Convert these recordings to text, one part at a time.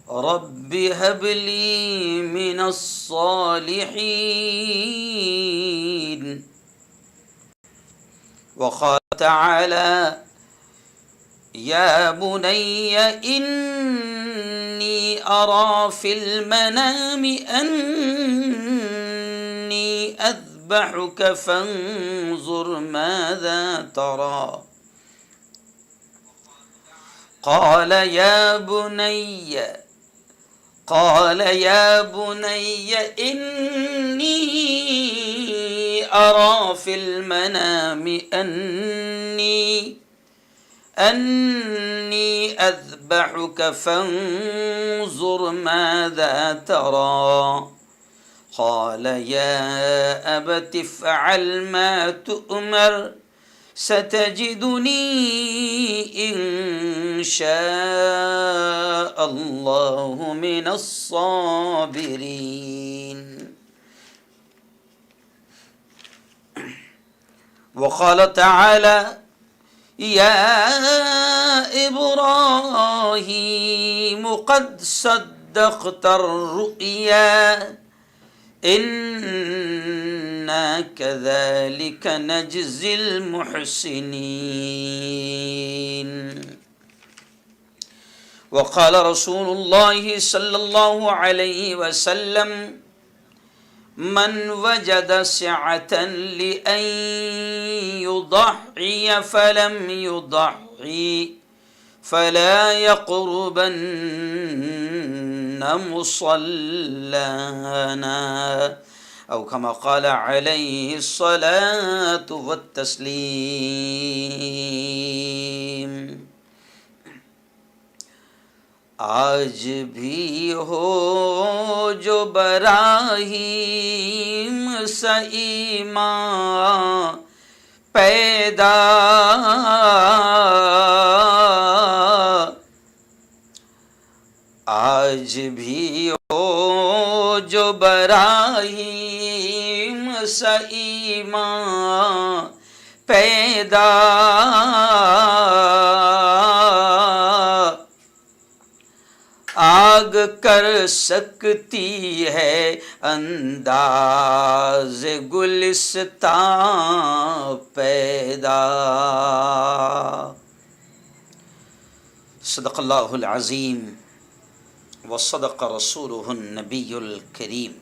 رب هب لي من الصالحين. وقال تعالى يا بني إني أرى في المنام أني أذبحك فانظر ماذا ترى. قال يا بني إني أرى في المنام أني أذبحك فانظر ماذا ترى. قال يا أبت افعل ما تؤمر ستجدني إن شاء الله من الصابرين. وقال تعالى يا إبراهيم قد صدقت الرؤيا إنا كذلك نجزي المحسنين. وقال رسول الله صلى الله عليه وسلم من وجد سعة لأن يضحي فلم يضحي فلا يقربن مصلانا أو كما قال عليه الصلاة والتسليم. آج بھی ہو جو براہیم سے ایمان پیدا آج بھی ہو جو براہیم سے ایمان پیدا آگ کر سکتی ہے انداز گلستان پیدا. صدق اللہ العظیم وصدق رسولہ النبی الکریم.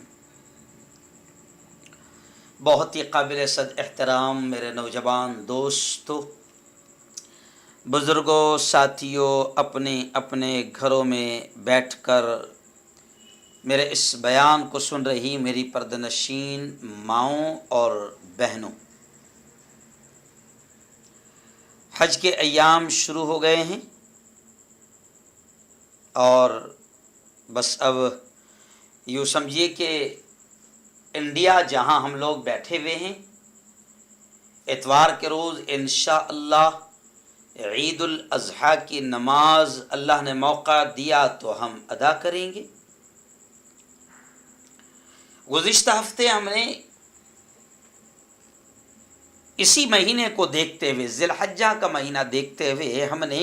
بہت ہی قابل صد احترام میرے نوجوان دوستو، بزرگوں، ساتھیوں، اپنے اپنے گھروں میں بیٹھ کر میرے اس بیان کو سن رہی میری پردہ نشین ماؤں اور بہنوں، حج کے ایام شروع ہو گئے ہیں اور بس اب یوں سمجھیے کہ انڈیا جہاں ہم لوگ بیٹھے ہوئے ہیں، اتوار کے روز انشاءاللہ عید الاضحیٰ کی نماز اللہ نے موقع دیا تو ہم ادا کریں گے. گزشتہ ہفتے ہم نے اسی مہینے کو دیکھتے ہوئے، ذی الحجہ کا مہینہ دیکھتے ہوئے، ہم نے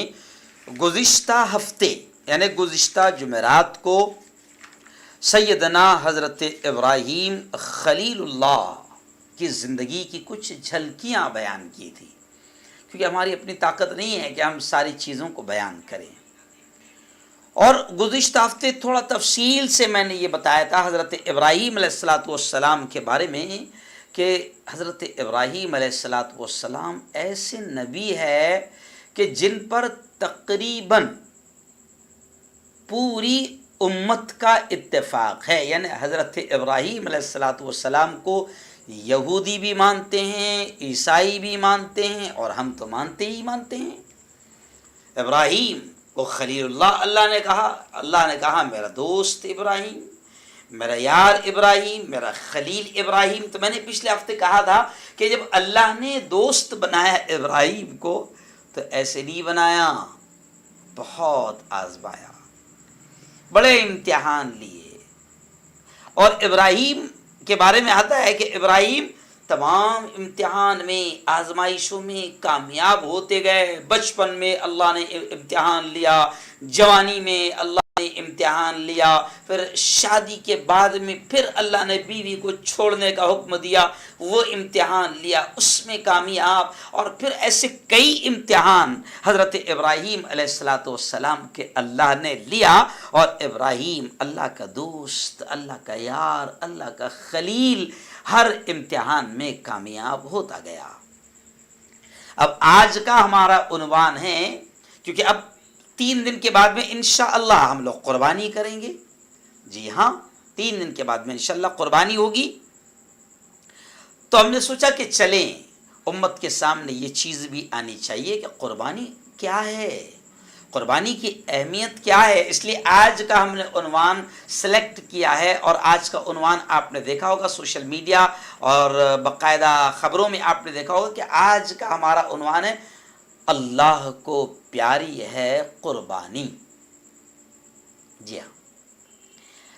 گزشتہ ہفتے یعنی گزشتہ جمعرات کو سیدنا حضرت ابراہیم خلیل اللہ کی زندگی کی کچھ جھلکیاں بیان کی تھی، کیونکہ ہماری اپنی طاقت نہیں ہے کہ ہم ساری چیزوں کو بیان کریں. اور گزشتہ ہفتے تھوڑا تفصیل سے میں نے یہ بتایا تھا حضرت ابراہیم علیہ السلام کے بارے میں کہ حضرت ابراہیم علیہ السلام ایسے نبی ہے کہ جن پر تقریباً پوری امت کا اتفاق ہے. یعنی حضرت ابراہیم علیہ السلام کو یہودی بھی مانتے ہیں، عیسائی بھی مانتے ہیں، اور ہم تو مانتے ہی مانتے ہیں. ابراہیم کو خلیل اللہ نے کہا میرا دوست ابراہیم، میرا یار ابراہیم، میرا خلیل ابراہیم. تو میں نے پچھلے ہفتے کہا تھا کہ جب اللہ نے دوست بنایا ابراہیم کو تو ایسے نہیں بنایا، بہت آزمایا، بڑے امتحان لیے. اور ابراہیم کے بارے میں آتا ہے کہ ابراہیم تمام امتحان میں، آزمائشوں میں کامیاب ہوتے گئے. بچپن میں اللہ نے امتحان لیا، جوانی میں اللہ نے امتحان امتحان لیا، پھر شادی کے بعد میں پھر اللہ نے بیوی کو چھوڑنے کا حکم دیا، وہ امتحان لیا، اس میں کامیاب، اور پھر ایسے کئی امتحان حضرت ابراہیم علیہ السلام کے اللہ نے لیا، اور ابراہیم اللہ کا دوست، اللہ کا یار، اللہ کا خلیل ہر امتحان میں کامیاب ہوتا گیا۔ اب آج کا ہمارا عنوان ہے، کیونکہ اب 3 دن کے بعد میں انشاءاللہ ہم لوگ قربانی کریں گے، جی ہاں 3 دن کے بعد میں انشاءاللہ قربانی ہوگی، تو ہم نے سوچا کہ چلیں امت کے سامنے یہ چیز بھی آنی چاہیے کہ قربانی کیا ہے، قربانی کی اہمیت کیا ہے۔ اس لیے آج کا ہم نے عنوان سلیکٹ کیا ہے، اور آج کا عنوان آپ نے دیکھا ہوگا سوشل میڈیا اور باقاعدہ خبروں میں آپ نے دیکھا ہوگا کہ آج کا ہمارا عنوان ہے اللہ کو پیاری ہے قربانی۔ جی ہاں،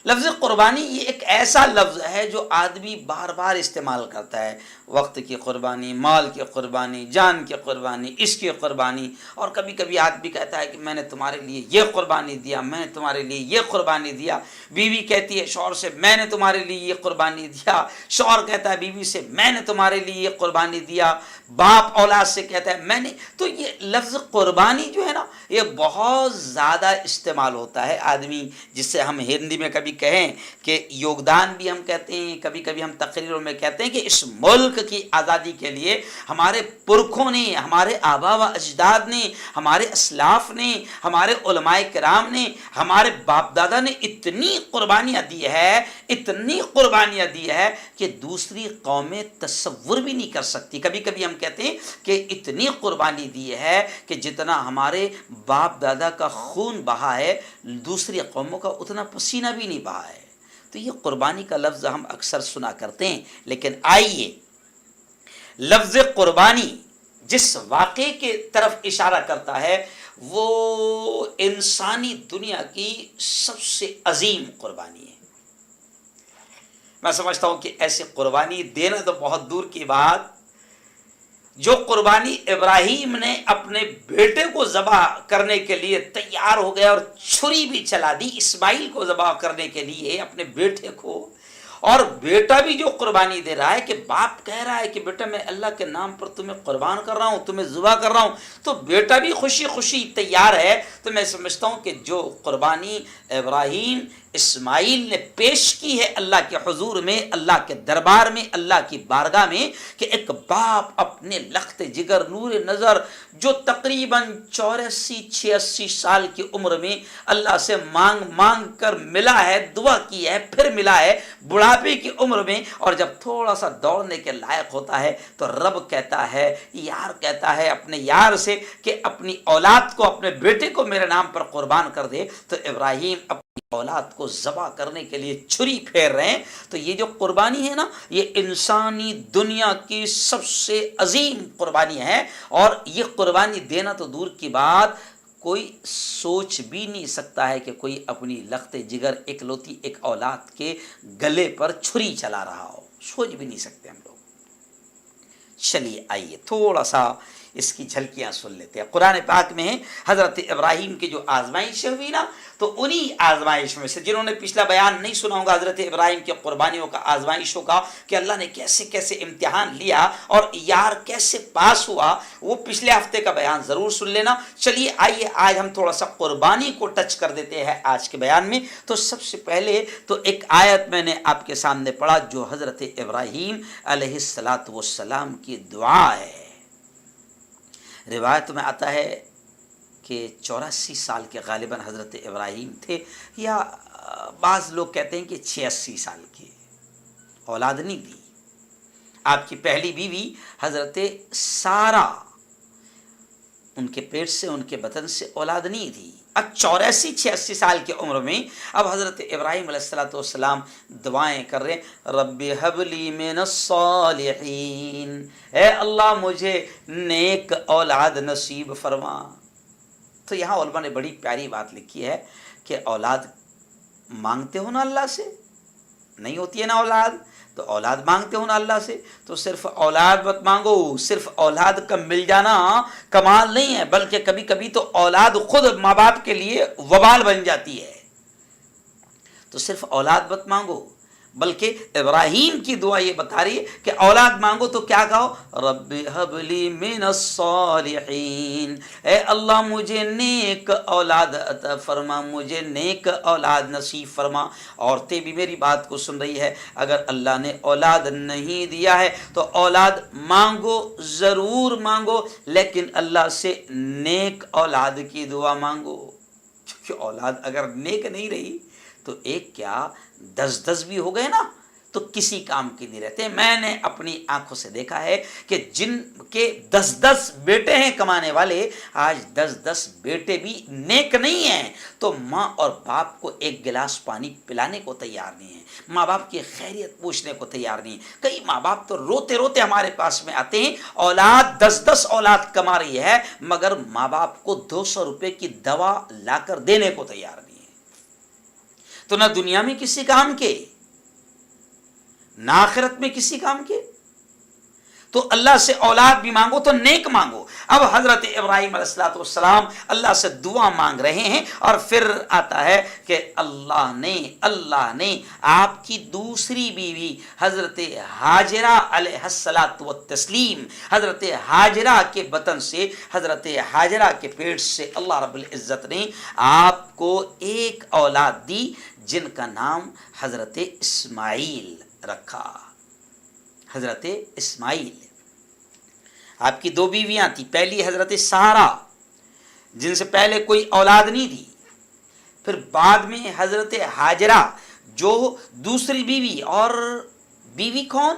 لفظ قربانی یہ ایک ایسا لفظ ہے جو آدمی بار بار استعمال کرتا ہے، وقت کی قربانی، مال کی قربانی، جان کی قربانی، اس کی قربانی، اور کبھی کبھی آدمی کہتا ہے کہ میں نے تمہارے لیے یہ قربانی دیا، میں نے تمہارے لیے یہ قربانی دیا، بیوی کہتی ہے شوہر سے میں نے تمہارے لیے یہ قربانی دیا، شوہر کہتا ہے بیوی سے میں نے تمہارے لیے یہ قربانی دیا، باپ اولاد سے کہتا ہے میں نے۔ تو یہ لفظ قربانی جو ہے نا یہ بہت زیادہ استعمال ہوتا ہے، آدمی جس سے ہم ہندی میں کبھی کہیں کہ یوگدان بھی ہم کہتے ہیں، کبھی کبھی ہم تقریروں میں کہتے ہیں کہ اس ملک کی آزادی کے لیے ہمارے پرکھوں نے، ہمارے آبا و اجداد نے، ہمارے اسلاف نے، ہمارے علماء کرام نے، ہمارے باپ دادا نے اتنی قربانیاں دی ہے، اتنی قربانیاں دی ہے کہ دوسری قومیں تصور بھی نہیں کر سکتی۔ کبھی کبھی ہم کہتے ہیں کہ اتنی قربانی دی ہے کہ جتنا ہمارے باپ دادا کا خون بہا ہے دوسری قوموں کا اتنا پسینہ بھی نہیں بہا ہے۔ تو یہ قربانی کا لفظ ہم اکثر سنا کرتے ہیں، لیکن آئیے لفظ قربانی جس واقعے کے طرف اشارہ کرتا ہے وہ انسانی دنیا کی سب سے عظیم قربانی ہے۔ میں سمجھتا ہوں کہ ایسی قربانی دینا تو بہت دور کی بات، جو قربانی ابراہیم نے اپنے بیٹے کو ذبح کرنے کے لیے تیار ہو گیا اور چھری بھی چلا دی اسماعیل کو ذبح کرنے کے لیے اپنے بیٹے کو، اور بیٹا بھی جو قربانی دے رہا ہے کہ باپ کہہ رہا ہے کہ بیٹا میں اللہ کے نام پر تمہیں قربان کر رہا ہوں، تمہیں ذبح کر رہا ہوں، تو بیٹا بھی خوشی خوشی تیار ہے۔ تو میں سمجھتا ہوں کہ جو قربانی ابراہیم اسماعیل نے پیش کی ہے اللہ کے حضور میں، اللہ کے دربار میں، اللہ کی بارگاہ میں، کہ ایک باپ اپنے لخت جگر نور نظر جو تقریباً 84-86 سال کی عمر میں اللہ سے مانگ مانگ کر ملا ہے، دعا کی ہے، پھر ملا ہے بڑھاپے کی عمر میں، اور جب تھوڑا سا دوڑنے کے لائق ہوتا ہے تو رب کہتا ہے، یار کہتا ہے اپنے یار سے کہ اپنی اولاد کو، اپنے بیٹے کو میرے نام پر قربان کر دے، تو ابراہیم اپنی اولاد کو ذبح کرنے کے لیے چھری پھیر رہے ہیں۔ تو یہ جو قربانی ہے نا یہ انسانی دنیا کی سب سے عظیم قربانی ہے، اور یہ قربانی دینا تو دور کی بات، کوئی سوچ بھی نہیں سکتا ہے کہ کوئی اپنی لخت جگر اکلوتی ایک اولاد کے گلے پر چھری چلا رہا ہو، سوچ بھی نہیں سکتے ہم لوگ۔ چلیے آئیے تھوڑا سا اس کی جھلکیاں سن لیتے ہیں۔ قرآن پاک میں حضرت ابراہیم کی جو آزمائش ہوئی نا، تو انہی آزمائش میں سے، جنہوں نے پچھلا بیان نہیں سنا ہوگا حضرت ابراہیم کی قربانیوں کا، آزمائشوں کا، کہ اللہ نے کیسے کیسے امتحان لیا اور یار کیسے پاس ہوا، وہ پچھلے ہفتے کا بیان ضرور سن لینا۔ چلیے آئیے آج ہم تھوڑا سا قربانی کو ٹچ کر دیتے ہیں آج کے بیان میں۔ تو سب سے پہلے تو ایک آیت میں نے آپ کے سامنے پڑھا جو حضرت ابراہیم علیہ السلام کی دعا ہے۔ روایت میں آتا ہے کہ 84 سال کے غالباً حضرت ابراہیم تھے، یا بعض لوگ کہتے ہیں کہ 86 سال کے، اولاد نہیں دی۔ آپ کی پہلی بیوی حضرت سارہ، ان کے پیٹ سے، ان کے بطن سے اولاد نہیں تھی۔ اب 84-86 سال کی عمر میں اب حضرت ابراہیم علیہ السلام دعائیں کر رہے ہیں، رب ہب لی من الصالحین، اے اللہ مجھے نیک اولاد نصیب فرما۔ تو یہاں علماء نے بڑی پیاری بات لکھی ہے کہ اولاد مانگتے ہو نا اللہ سے، نہیں ہوتی ہے نا اولاد، تو اولاد مانگتے ہو نا اللہ سے، تو صرف اولاد مت مانگو، صرف اولاد کا مل جانا کمال نہیں ہے، بلکہ کبھی کبھی تو اولاد خود ماں باپ کے لیے وبال بن جاتی ہے۔ تو صرف اولاد مت مانگو، بلکہ ابراہیم کی دعا یہ بتا رہی ہے کہ اولاد مانگو تو کیا کہو، رب ہب لی من الصالحین، اے اللہ مجھے نیک اولاد عطا فرما، مجھے نیک اولاد نصیب فرما۔ عورتیں بھی میری بات کو سن رہی ہے، اگر اللہ نے اولاد نہیں دیا ہے تو اولاد مانگو، ضرور مانگو، لیکن اللہ سے نیک اولاد کی دعا مانگو، کیونکہ اولاد اگر نیک نہیں رہی تو ایک کیا 10 بھی ہو گئے نا تو کسی کام کی نہیں رہتے۔ میں نے اپنی آنکھوں سے دیکھا ہے کہ جن کے 10 بیٹے ہیں کمانے والے، آج 10 بیٹے بھی نیک نہیں ہیں تو ماں اور باپ کو ایک گلاس پانی پلانے کو تیار نہیں ہیں، ماں باپ کی خیریت پوچھنے کو تیار نہیں ہیں۔ کئی ماں باپ تو روتے روتے ہمارے پاس میں آتے ہیں، اولاد 10 اولاد کما رہی ہے مگر ماں باپ کو 200 روپے کی دوا لا کر دینے کو تیار نہیں ہے۔ تو نہ دنیا میں کسی کام کے، نہ آخرت میں کسی کام کے، تو اللہ سے اولاد بھی مانگو تو نیک مانگو۔ اب حضرت ابراہیم علیہ السلام اللہ سے دعا مانگ رہے ہیں اور پھر آتا ہے کہ اللہ نے آپ کی دوسری بیوی حضرت ہاجرہ علیہ السلام، حضرت ہاجرہ کے بطن سے، حضرت ہاجرہ کے پیٹ سے اللہ رب العزت نے آپ کو ایک اولاد دی جن کا نام حضرت اسماعیل رکھا۔ حضرت اسماعیل، آپ کی 2 بیویاں تھیں، پہلی حضرت سارہ جن سے پہلے کوئی اولاد نہیں تھی، پھر بعد میں حضرت ہاجرہ جو دوسری بیوی، اور بیوی کون؟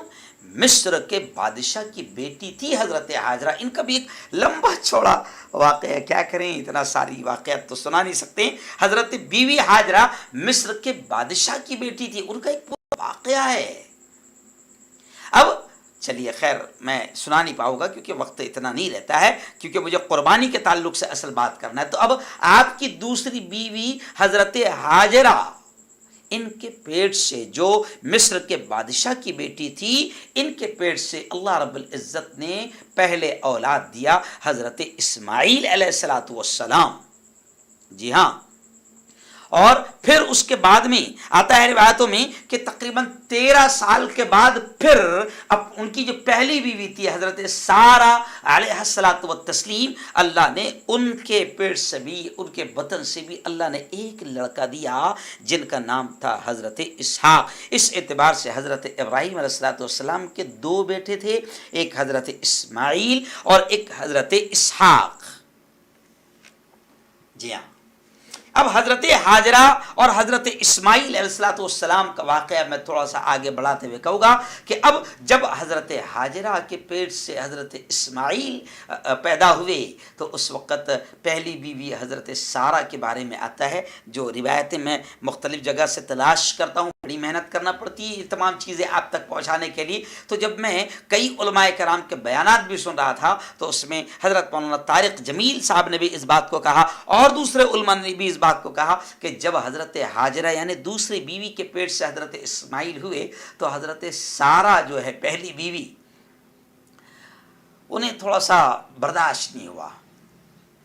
مصر کے بادشاہ کی بیٹی تھی حضرت ہاجرہ۔ ان کا بھی ایک لمبا چوڑا واقعہ ہے، کیا کریں، اتنا ساری واقعات تو سنا نہیں سکتے۔ حضرت بیوی ہاجرہ مصر کے بادشاہ کی بیٹی تھی، ان کا ایک پورا واقعہ ہے۔ اب چلیے خیر میں سنا نہیں پاؤں گا کیونکہ وقت اتنا نہیں رہتا ہے، کیونکہ مجھے قربانی کے تعلق سے اصل بات کرنا ہے۔ تو اب آپ کی دوسری بیوی حضرت ہاجرہ، ان کے پیٹ سے جو مصر کے بادشاہ کی بیٹی تھی، ان کے پیٹ سے اللہ رب العزت نے پہلے اولاد دیا حضرت اسماعیل علیہ السلام۔ جی ہاں، اور پھر اس کے بعد میں آتا ہے روایتوں میں کہ تقریباً 13 سال کے بعد پھر اب ان کی جو پہلی بیوی تھی حضرت سارہ علیہ السلام، اللہ نے ان کے پیٹ سے بھی، ان کے بطن سے بھی اللہ نے ایک لڑکا دیا جن کا نام تھا حضرت اسحاق۔ اس اعتبار سے حضرت ابراہیم علیہ السلام کے 2 بیٹے تھے، ایک حضرت اسماعیل اور ایک حضرت اسحاق۔ جی ہاں، اب حضرت ہاجرہ اور حضرت اسماعیل علیہ السلام کا واقعہ میں تھوڑا سا آگے بڑھاتے ہوئے کہوں گا کہ اب جب حضرت ہاجرہ کے پیٹ سے حضرت اسماعیل پیدا ہوئے تو اس وقت پہلی بیوی حضرت سارہ کے بارے میں آتا ہے، جو روایتیں میں مختلف جگہ سے تلاش کرتا ہوں، بڑی محنت کرنا پڑتی ہے یہ تمام چیزیں آپ تک پہنچانے کے لیے۔ تو جب میں کئی علماء کرام کے بیانات بھی سن رہا تھا تو اس میں حضرت مولانا طارق جمیل صاحب نے بھی اس بات کو کہا اور دوسرے علماء نے بھی اس بات کو کہا کہ جب حضرت ہاجرہ یعنی دوسری بیوی کے پیٹ سے حضرت اسماعیل ہوئے تو حضرت سارہ جو ہے پہلی بیوی، انہیں تھوڑا سا برداشت نہیں ہوا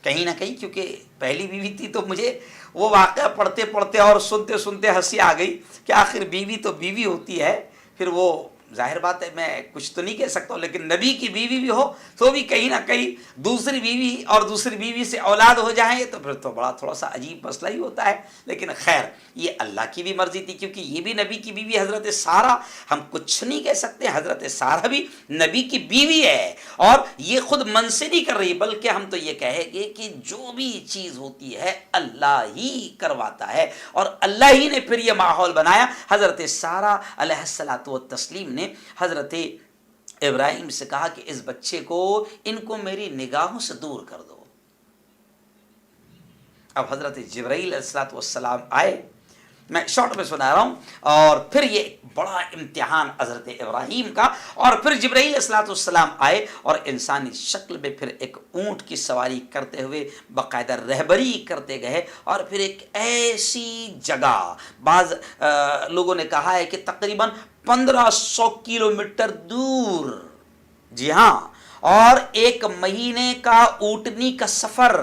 کہیں نہ کہیں، کیونکہ پہلی بیوی تھی تو مجھے وہ واقعہ پڑھتے پڑھتے اور سنتے سنتے ہنسی آ گئی کہ آخر بیوی تو بیوی ہوتی ہے، پھر وہ ظاہر بات ہے میں کچھ تو نہیں کہہ سکتا ہوں، لیکن نبی کی بیوی بھی ہو تو بھی کہیں نہ کہیں دوسری بیوی اور دوسری بیوی سے اولاد ہو جائیں تو پھر تو بڑا تھوڑا سا عجیب مسئلہ ہی ہوتا ہے۔ لیکن خیر یہ اللہ کی بھی مرضی تھی، کیونکہ یہ بھی نبی کی بیوی حضرت سارہ، ہم کچھ نہیں کہہ سکتے، حضرت سارہ بھی نبی کی بیوی ہے اور یہ خود من سے نہیں کر رہی، بلکہ ہم تو یہ کہیں گے کہ جو بھی چیز ہوتی ہے اللہ ہی کرواتا ہے اور اللہ ہی نے پھر یہ ماحول بنایا۔ حضرت سارہ علیہ السلام نے حضرت ابراہیم سے کہا کہ اس بچے کو، ان کو میری نگاہوں سے دور کر دو۔ اب حضرت جبرائیل علیہ السلام آئے، میں شارٹ میں سنا رہا ہوں، اور پھر یہ بڑا امتحان حضرت ابراہیم کا، اور پھر جبرائیل علیہ السلام آئے اور انسانی شکل میں پھر ایک اونٹ کی سواری کرتے ہوئے باقاعدہ رہبری کرتے گئے، اور پھر ایک ایسی جگہ، بعض لوگوں نے کہا ہے کہ تقریباً 1500 کلومیٹر دور، جی ہاں، اور 1 مہینے کا اونٹنی کا سفر،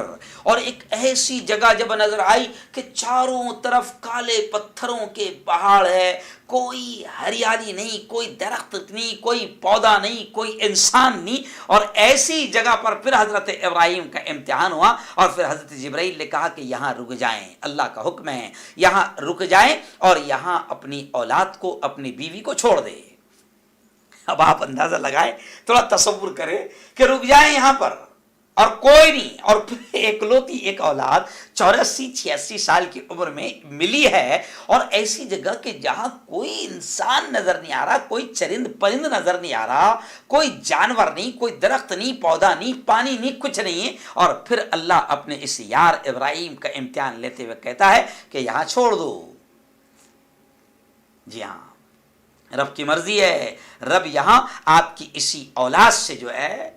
اور ایک ایسی جگہ جب نظر آئی کہ چاروں طرف کالے پتھروں کے پہاڑ ہے، کوئی ہریالی نہیں، کوئی درخت نہیں، کوئی پودا نہیں، کوئی انسان نہیں، اور ایسی جگہ پر پھر حضرت ابراہیم کا امتحان ہوا، اور پھر حضرت جبرائیل نے کہا کہ یہاں رک جائیں، اللہ کا حکم ہے یہاں رک جائیں، اور یہاں اپنی اولاد کو، اپنی بیوی کو چھوڑ دیں۔ اب آپ اندازہ لگائیں، تھوڑا تصور کریں کہ رک جائیں یہاں پر اور کوئی نہیں، اور پھر ایکلوتی ایک اولاد 84-86 سال کی عمر میں ملی ہے، اور ایسی جگہ کہ جہاں کوئی انسان نظر نہیں آ رہا، کوئی چرند پرند نظر نہیں آ رہا، کوئی جانور نہیں، کوئی درخت نہیں، پودا نہیں، پانی نہیں، کچھ نہیں ہے، اور پھر اللہ اپنے اس یار ابراہیم کا امتحان لیتے ہوئے کہتا ہے کہ یہاں چھوڑ دو۔ جی ہاں، رب کی مرضی ہے، رب یہاں آپ کی اسی اولاد سے جو ہے،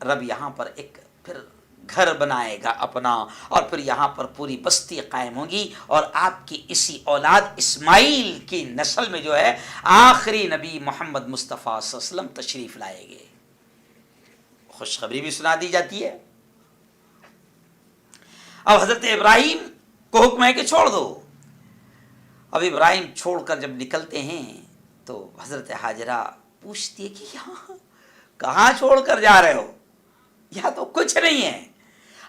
رب یہاں پر ایک پھر گھر بنائے گا اپنا، اور پھر یہاں پر پوری بستی قائم ہوگی، اور آپ کی اسی اولاد اسماعیل کی نسل میں جو ہے آخری نبی محمد مصطفیٰ صلی اللہ علیہ وسلم تشریف لائے گے۔ خوشخبری بھی سنا دی جاتی ہے۔ اب حضرت ابراہیم کو حکم ہے کہ چھوڑ دو۔ اب ابراہیم چھوڑ کر جب نکلتے ہیں تو حضرت حاجرہ پوچھتی ہے کہ یہاں کہاں چھوڑ کر جا رہے ہو، یہاں تو کچھ نہیں ہے۔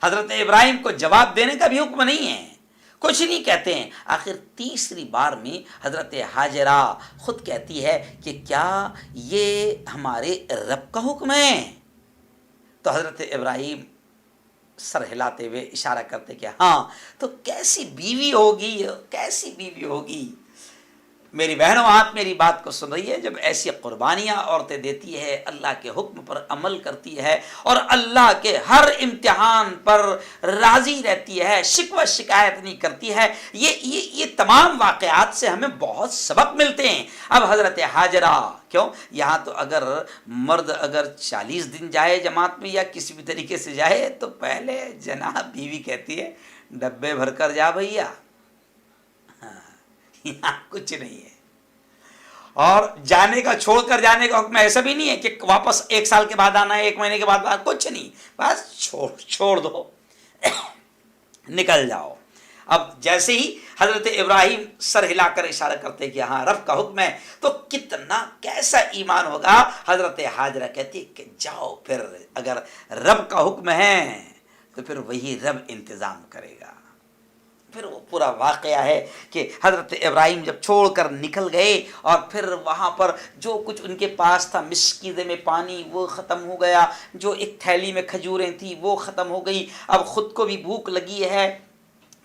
حضرت ابراہیم کو جواب دینے کا بھی حکم نہیں ہے، کچھ نہیں کہتے ہیں۔ آخر تیسری بار میں حضرت حاجرہ خود کہتی ہے کہ کیا یہ ہمارے رب کا حکم ہے؟ تو حضرت ابراہیم سر ہلاتے ہوئے اشارہ کرتے کہ ہاں۔ تو کیسی بیوی ہوگی، کیسی بیوی ہوگی؟ میری بہنوں، آپ میری بات کو سن رہی ہے، جب ایسی قربانیاں عورتیں دیتی ہے، اللہ کے حکم پر عمل کرتی ہے، اور اللہ کے ہر امتحان پر راضی رہتی ہے، شکوہ شکایت نہیں کرتی ہے، یہ تمام واقعات سے ہمیں بہت سبق ملتے ہیں۔ اب حضرت حاجرہ کیوں، یہاں تو اگر مرد 40 دن جائے جماعت میں یا کسی بھی طریقے سے جائے تو پہلے جناب بیوی کہتی ہے ڈبے بھر کر جا بھیا، یہاں کچھ نہیں ہے۔ اور جانے کا، چھوڑ کر جانے کا حکم ایسا بھی نہیں ہے کہ واپس 1 سال کے بعد آنا ہے، 1 مہینے کے بعد آنا، کچھ نہیں، بس چھوڑ دو، نکل جاؤ۔ اب جیسے ہی حضرت ابراہیم سر ہلا کر اشارہ کرتے کہ ہاں رب کا حکم ہے، تو کتنا کیسا ایمان ہوگا۔ حضرت حاجرہ کہتی کہ جاؤ، پھر اگر رب کا حکم ہے تو پھر وہی رب انتظام کرے گا۔ پھر وہ پورا واقعہ ہے کہ حضرت ابراہیم جب چھوڑ کر نکل گئے، اور پھر وہاں پر جو کچھ ان کے پاس تھا، مسکیدے میں پانی وہ ختم ہو گیا، جو ایک تھیلی میں کھجوریں تھیں وہ ختم ہو گئی، اب خود کو بھی بھوک لگی ہے،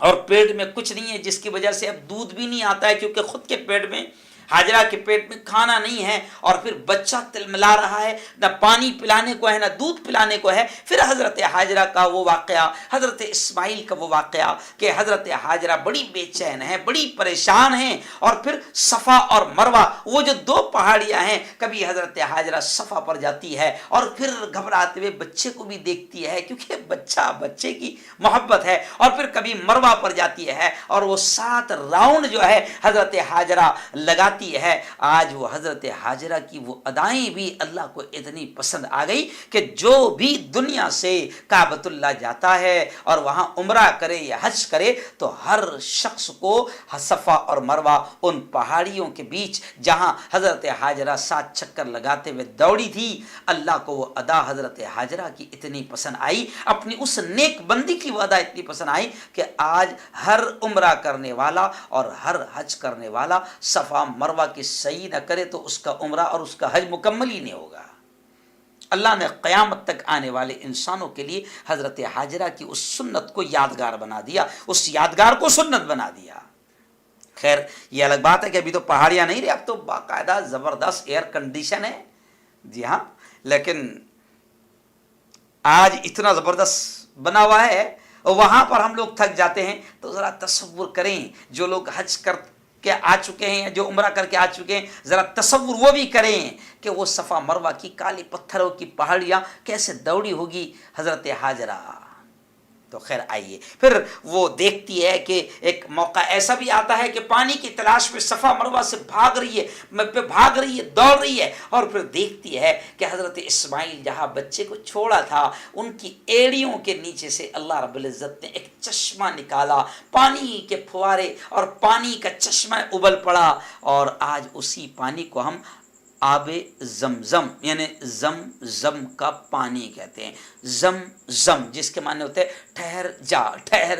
اور پیٹ میں کچھ نہیں ہے، جس کی وجہ سے اب دودھ بھی نہیں آتا ہے، کیونکہ خود کے پیٹ میں، حاجرہ کے پیٹ میں کھانا نہیں ہے، اور پھر بچہ تلملا رہا ہے، نہ پانی پلانے کو ہے نہ دودھ پلانے کو ہے۔ پھر حضرت حاجرہ کا وہ واقعہ، حضرت اسماعیل کا وہ واقعہ کہ حضرت حاجرہ بڑی بے چین ہیں، بڑی پریشان ہیں، اور پھر صفا اور مروہ وہ جو 2 پہاڑیاں ہیں، کبھی حضرت حاجرہ صفا پر جاتی ہے اور پھر گھبراتے ہوئے بچے کو بھی دیکھتی ہے، کیونکہ بچے کی محبت ہے، اور پھر کبھی مروہ پر جاتی ہے، اور وہ 7 راؤنڈ جو ہے حضرت حاجرہ لگاتی ہے۔ آج وہ حضرت حاجرہ کی وہ ادائیں بھی اللہ کو اتنی پسند آ گئی کہ جو بھی دنیا سے کعبۃ اللہ جاتا ہے اور وہاں عمرہ کرے یا حج کرے، تو ہر شخص کو صفا اور مروہ ان پہاڑیوں کے بیچ جہاں حضرت حاجرہ 7 چکر لگاتے ہوئے دوڑی تھی، اللہ کو وہ ادا حضرت حاجرہ کی اتنی پسند آئی، اپنی اس نیک بندی کی وہ ادا اتنی پسند آئی کہ آج ہر عمرہ کرنے والا اور ہر حج کرنے والا صفا مروہ کی سعی نہ کرے تو اس کا عمرہ اور اس کا حج مکمل ہی نہیں ہوگا۔ اللہ نے قیامت تک آنے والے انسانوں کے لیے حضرت حاجرہ کی اس سنت کو یادگار بنا دیا، اس یادگار کو سنت بنا دیا۔ خیر، یہ الگ بات ہے کہ ابھی تو پہاڑیاں نہیں رہی، اب تو باقاعدہ زبردست ایئر کنڈیشن ہے، جی ہاں، لیکن آج اتنا زبردست بنا ہوا ہے، وہاں پر ہم لوگ تھک جاتے ہیں۔ تو ذرا تصور کریں، جو لوگ حج کر کے آ چکے ہیں، جو عمرہ کر کے آ چکے ہیں، ذرا تصور وہ بھی کریں کہ وہ صفا مروہ کی کالی پتھروں کی پہاڑیاں کیسے دوڑی ہوگی حضرت حاجرہ۔ تو خیر آئیے، پھر وہ دیکھتی ہے کہ ایک موقع ایسا بھی آتا ہے کہ پانی کی تلاش میں صفا مروہ سے بھاگ رہی ہے، دوڑ رہی ہے، اور پھر دیکھتی ہے کہ حضرت اسماعیل جہاں بچے کو چھوڑا تھا ان کی ایڑیوں کے نیچے سے اللہ رب العزت نے ایک چشمہ نکالا، پانی کے پھوارے اور پانی کا چشمہ ابل پڑا، اور آج اسی پانی کو ہم آب زمزم یعنی زم کا پانی کہتے ہیں۔ زم جس کے معنی ہوتے ہیں ٹھہر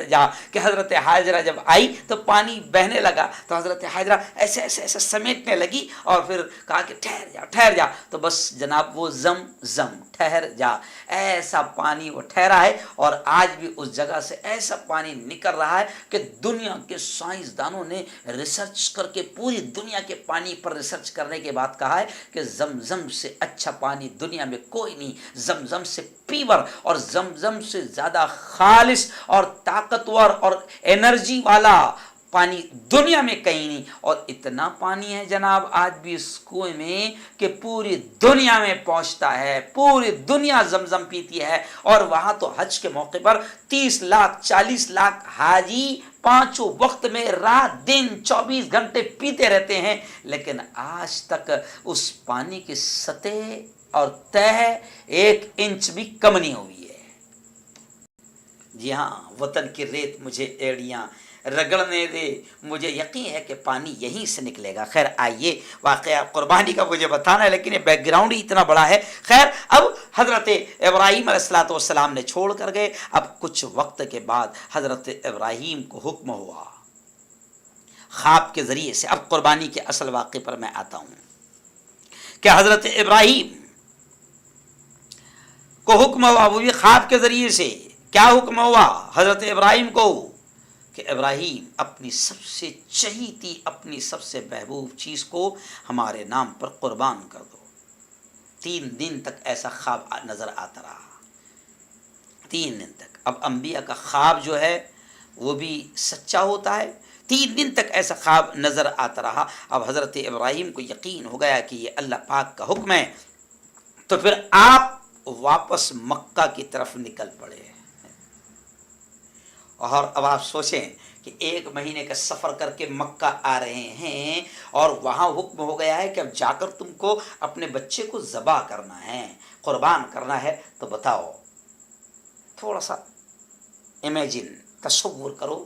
جا، کہ حضرت حاجرہ جب آئی تو پانی بہنے لگا تو حضرت حاجرہ ایسے سمیٹنے لگی اور پھر کہا کہ ٹھہر جا، تو بس جناب وہ زم ٹھہر جا، ایسا پانی وہ ٹھہرا ہے، اور آج بھی اس جگہ سے ایسا پانی نکل رہا ہے کہ دنیا کے سائنسدانوں نے ریسرچ کر کے پوری دنیا کے پانی پر ریسرچ کرنے کے بعد کہا ہے کہ زمزم سے اچھا پانی دنیا میں کوئی نہیں، زمزم سے پیور اور زمزم سے زیادہ خالص اور طاقتور اور انرجی والا پانی دنیا میں کہیں نہیں۔ اور اتنا پانی ہے جناب آج بھی اس کنویں میں کہ پوری دنیا میں پہنچتا ہے، پوری دنیا زمزم پیتی ہے، اور وہاں تو حج کے موقع پر 30 لاکھ 40 لاکھ حاجی 5 وقت میں رات دن 24 گھنٹے پیتے رہتے ہیں، لیکن آج تک اس پانی کی سطح اور تہ 1 انچ بھی کم نہیں ہوئی ہے۔ جی ہاں، وطن کی ریت مجھے ایڑیاں رگڑنے دے، مجھے یقین ہے کہ پانی یہیں سے نکلے گا۔ خیر آئیے، واقعہ قربانی کا مجھے بتانا ہے لیکن یہ بیک گراؤنڈ ہی اتنا بڑا ہے۔ خیر اب حضرت ابراہیم علیہ السلام نے چھوڑ کر گئے، اب کچھ وقت کے بعد حضرت ابراہیم کو حکم ہوا خواب کے ذریعے سے۔ اب قربانی کے اصل واقعے پر میں آتا ہوں کہ حضرت ابراہیم کو حکم ہوا، وہ بھی خواب کے ذریعے سے۔ کیا حکم ہوا حضرت ابراہیم کو؟ کہ ابراہیم اپنی سب سے چہیتی، اپنی سب سے محبوب چیز کو ہمارے نام پر قربان کر دو۔ 3 دن تک ایسا خواب نظر آتا رہا، 3 دن تک۔ اب انبیاء کا خواب جو ہے وہ بھی سچا ہوتا ہے، 3 دن تک ایسا خواب نظر آتا رہا۔ اب حضرت ابراہیم کو یقین ہو گیا کہ یہ اللہ پاک کا حکم ہے، تو پھر آپ واپس مکہ کی طرف نکل پڑے۔ اور اب آپ سوچیں کہ 1 مہینے کا سفر کر کے مکہ آ رہے ہیں، اور وہاں حکم ہو گیا ہے کہ اب جا کر تم کو اپنے بچے کو ذبح کرنا ہے، قربان کرنا ہے۔ تو بتاؤ، تھوڑا سا امیجن، تصور کرو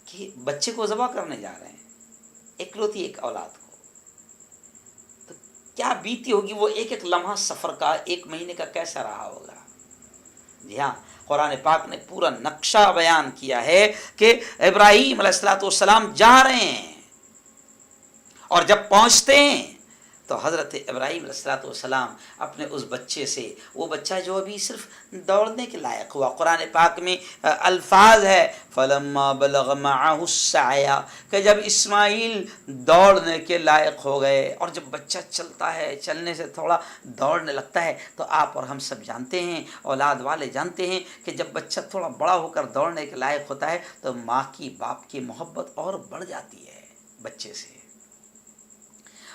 کہ بچے کو ذبح کرنے جا رہے ہیں، اکلوتی ایک اولاد کو، تو کیا بیتی ہوگی وہ ایک لمحہ سفر کا، 1 مہینے کا کیسا رہا ہوگا؟ جی ہاں، قرآن پاک نے پورا نقشہ بیان کیا ہے کہ ابراہیم علیہ السلام جا رہے ہیں، اور جب پہنچتے ہیں تو حضرت ابراہیم علیہ السلام اپنے اس بچے سے، وہ بچہ جو ابھی صرف دوڑنے کے لائق ہوا، قرآن پاک میں الفاظ ہے فَلَمَّا بَلَغَ مَعَهُ السَّعْيَ، کہ جب اسماعیل دوڑنے کے لائق ہو گئے۔ اور جب بچہ چلتا ہے، چلنے سے تھوڑا دوڑنے لگتا ہے، تو آپ اور ہم سب جانتے ہیں، اولاد والے جانتے ہیں کہ جب بچہ تھوڑا بڑا ہو کر دوڑنے کے لائق ہوتا ہے تو ماں کی، باپ کی محبت اور بڑھ جاتی ہے بچے سے۔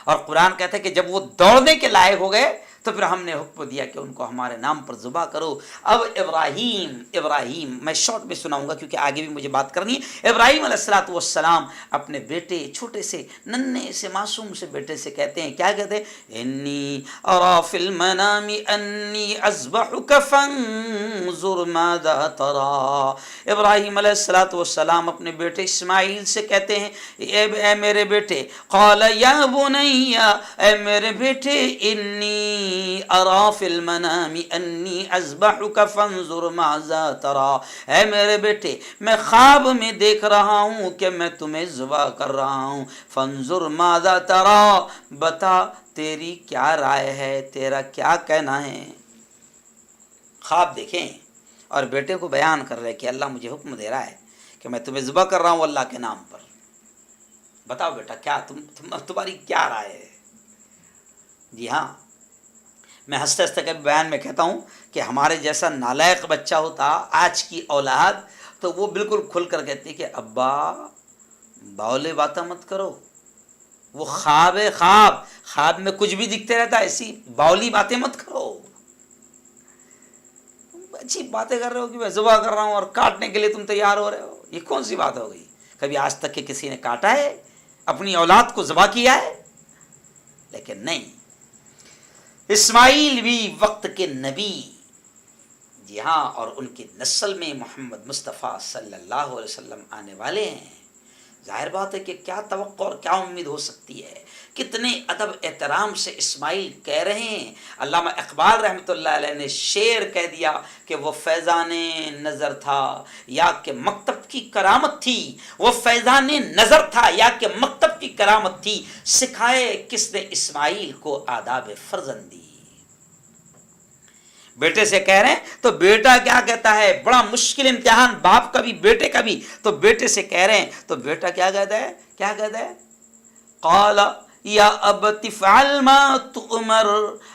اور قرآن کہتا ہے کہ جب وہ دوڑنے کے لائق ہو گئے تو پھر ہم نے حکم دیا کہ ان کو ہمارے نام پر ذبح کرو۔ اب ابراہیم میں شارٹ میں سناؤں گا کیونکہ آگے بھی مجھے بات کرنی ہے۔ ابراہیم علیہ السلام اپنے بیٹے، چھوٹے سے ننھے سے معصوم سے بیٹے سے کہتے ہیں، کیا کہتے ہیں؟ انی ارا فی المنام انی اذبحک فانظر ماذا تری۔ ابراہیم علیہ السلام اپنے بیٹے اسماعیل سے کہتے ہیں، اے میرے بیٹے، قال یا بنی، اے میرے بیٹے، انی ارا فی المنام انی اذبحک فانظر ماذا تری، اے میرے بیٹے میں خواب میں دیکھ رہا ہوں کہ میں تمہیں ذبح کر رہا ہوں، فانظر ماذا تری، بتا تیری کیا رائے ہے، تیرا کیا کہنا ہے۔ خواب دیکھیں اور بیٹے کو بیان کر رہے کہ اللہ مجھے حکم دے رہا ہے کہ میں تمہیں ذبح کر رہا ہوں اللہ کے نام پر، بتاؤ بیٹا کیا تمہاری کیا رائے ہے۔ جی ہاں، میں ہنستے ہنستے کے بیان میں کہتا ہوں کہ ہمارے جیسا نالائق بچہ ہوتا آج کی اولاد تو وہ بالکل کھل کر کہتی کہ ابا باولے باتیں مت کرو، وہ خواب ہے، خواب میں کچھ بھی دکھتے رہتا ہے، ایسی باولی باتیں مت کرو۔ عجیب باتیں کر رہے ہو کہ میں ذبح کر رہا ہوں اور کاٹنے کے لیے تم تیار ہو رہے ہو، یہ کون سی بات ہو گئی؟ کبھی آج تک کہ کسی نے کاٹا ہے، اپنی اولاد کو ذبح کیا ہے؟ لیکن نہیں، اسماعیل بھی وقت کے نبی، جی ہاں، اور ان کی نسل میں محمد مصطفیٰ صلی اللہ علیہ وسلم آنے والے ہیں۔ ظاہر بات ہے کہ کیا توقع اور کیا امید ہو سکتی ہے؟ کتنے ادب احترام سے اسماعیل کہہ رہے ہیں۔ علامہ اقبال رحمۃ اللہ علیہ نے شعر کہہ دیا کہ وہ فیضان نظر تھا یا کہ مکتب کی کرامت تھی، وہ فیضان نظر تھا یا کہ مکتب کی کرامت تھی، سکھائے کس نے اسماعیل کو آداب فرزندی۔ بیٹے سے کہہ رہے ہیں تو بیٹا کیا کہتا ہے؟ بڑا مشکل امتحان باپ کا بھی بیٹے کا بھی، تو بیٹے سے کہہ رہے ہیں تو بیٹا کیا کہتا ہے؟ کیا کہتا ہے؟ قال یا ابت فعل ما تؤمر،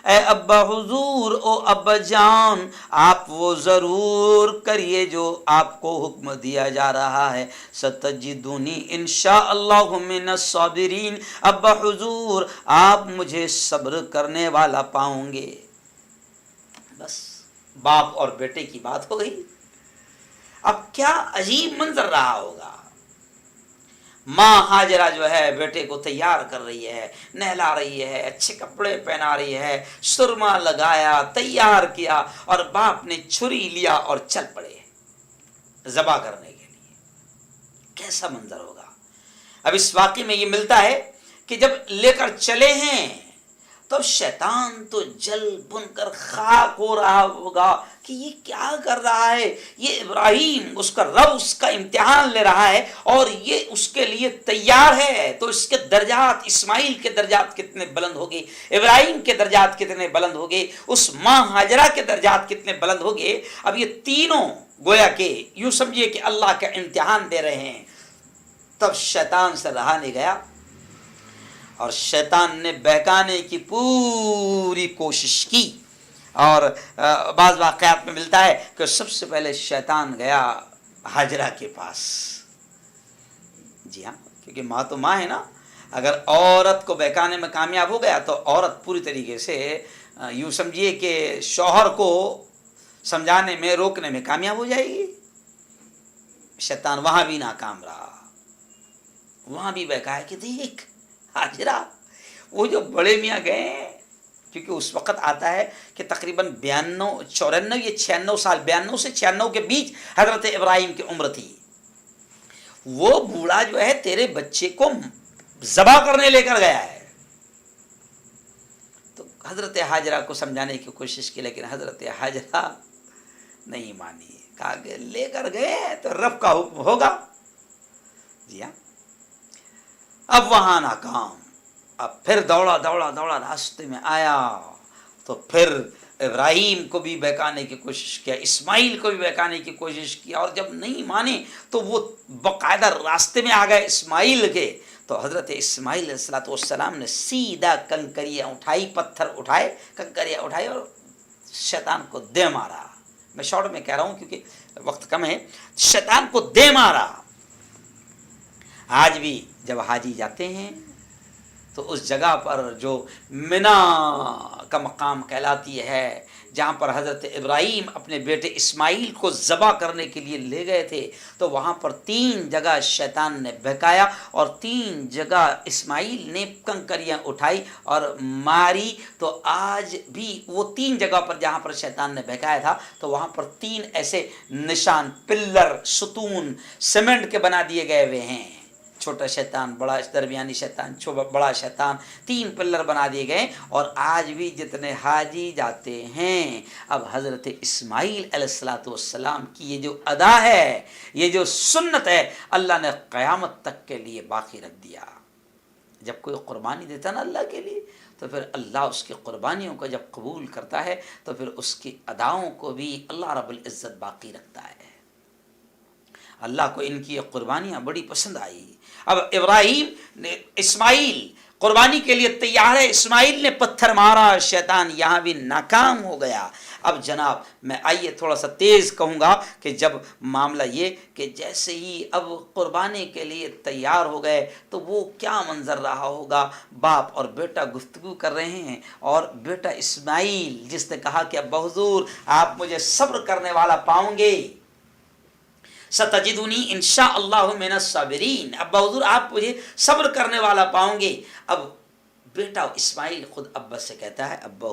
اے ابا حضور، او ابا جان، آپ وہ ضرور کریے جو آپ کو حکم دیا جا رہا ہے، ستجدونی انشاءاللہ من الصابرین، ابا حضور آپ مجھے صبر کرنے والا پاؤں گے۔ بس باپ اور بیٹے کی بات ہو گئی۔ اب کیا عجیب منظر رہا ہوگا، ماں ہاجرہ جو ہے بیٹے کو تیار کر رہی ہے، نہلا رہی ہے، اچھے کپڑے پہنا رہی ہے، سرما لگایا، تیار کیا، اور باپ نے چھری لیا اور چل پڑے ذبح کرنے کے لیے۔ کیسا منظر ہوگا؟ اب اس واقعے میں یہ ملتا ہے کہ جب لے کر چلے ہیں تو شیطان تو جل بن کر خاک ہو رہا ہوگا کہ یہ کیا کر رہا ہے، یہ ابراہیم اس کا رب اس کا امتحان لے رہا ہے اور یہ اس کے لیے تیار ہے، تو اس کے درجات، اسماعیل کے درجات کتنے بلند ہوگے، ابراہیم کے درجات کتنے بلند ہوگے، اس ماں ہاجرہ کے درجات کتنے بلند ہوگے۔ اب یہ تینوں گویا کہ یوں سمجھیے کہ اللہ کا امتحان دے رہے ہیں۔ تب شیطان سے رہا نہیں گیا اور شیطان نے بہکانے کی پوری کوشش کی، اور بعض واقعات میں ملتا ہے کہ سب سے پہلے شیطان گیا ہاجرہ کے پاس۔ جی ہاں، کیونکہ ماں تو ماں ہے نا، اگر عورت کو بہکانے میں کامیاب ہو گیا تو عورت پوری طریقے سے یوں سمجھیے کہ شوہر کو سمجھانے میں، روکنے میں کامیاب ہو جائے گی۔ شیطان وہاں بھی ناکام رہا، وہاں بھی بہکایا کہ دیکھ ہاجرہ، وہ جو بڑے میاں گئے ہیں، کیونکہ اس وقت آتا ہے کہ تقریباً 94 یا 96 سال، 92 سے 96 کے بیچ حضرت ابراہیم کی عمر تھی۔ وہ بوڑھا جو ہے تیرے بچے کو ذبح کرنے لے کر گیا ہے۔ تو حضرت ہاجرہ کو سمجھانے کی کوشش کی، لیکن حضرت ہاجرہ نہیں مانی، کہا کہ لے کر گئے تو رب کا حکم ہوگا۔ جی ہاں، اب وہاں ناکام، اب پھر دوڑا دوڑا دوڑا راستے میں آیا تو پھر ابراہیم کو بھی بہکانے کی کوشش کیا، اسماعیل کو بھی بہکانے کی کوشش کیا، اور جب نہیں مانے تو وہ باقاعدہ راستے میں آ گئے اسماعیل کے۔ تو حضرت اسماعیل علیہ السلام نے سیدھا کنکریاں اٹھائی، پتھر اٹھائے، کنکریاں اٹھائی اور شیطان کو دے مارا۔ میں شارٹ میں کہہ رہا ہوں کیونکہ وقت کم ہے۔ شیطان کو دے مارا۔ آج بھی جب حاجی جاتے ہیں تو اس جگہ پر جو منا کا مقام کہلاتی ہے، جہاں پر حضرت ابراہیم اپنے بیٹے اسماعیل کو ذبح کرنے کے لیے لے گئے تھے، تو وہاں پر 3 جگہ شیطان نے بہکایا اور 3 جگہ اسماعیل نے کنکریاں اٹھائی اور ماری۔ تو آج بھی وہ 3 جگہ پر جہاں پر شیطان نے بہکایا تھا، تو وہاں پر 3 ایسے نشان، پلر، ستون سیمنٹ کے بنا دیے گئے ہوئے ہیں۔ چھوٹا شیطان، بڑا درمیانی شیطان، بڑا شیطان، 3 پلر بنا دیے گئے۔ اور آج بھی جتنے حاجی جاتے ہیں، اب حضرت اسماعیل علیہ السلام کی یہ جو ادا ہے، یہ جو سنت ہے، اللہ نے قیامت تک کے لیے باقی رکھ دیا۔ جب کوئی قربانی دیتا نا اللہ کے لیے، تو پھر اللہ اس کی قربانیوں کو جب قبول کرتا ہے تو پھر اس کی اداؤں کو بھی اللہ رب العزت باقی رکھتا ہے۔ اللہ کو ان کی یہ قربانیاں بڑی پسند آئی۔ اب ابراہیم نے، اسماعیل قربانی کے لیے تیار ہے. اسماعیل نے پتھر مارا, شیطان یہاں بھی ناکام ہو گیا. اب جناب میں آئیے تھوڑا سا تیز کہوں گا کہ جب معاملہ یہ کہ جیسے ہی اب قربانی کے لیے تیار ہو گئے تو وہ کیا منظر رہا ہوگا. باپ اور بیٹا گفتگو کر رہے ہیں اور بیٹا اسماعیل جس نے کہا کہ ابا حضور آپ مجھے صبر کرنے والا پاؤں گے, ستجدونی انشاء اللہ من الصابرین, ابا حضور آپ مجھے صبر کرنے والا پاؤں گے. اب بیٹا اسماعیل خود ابا سے کہتا ہے ابا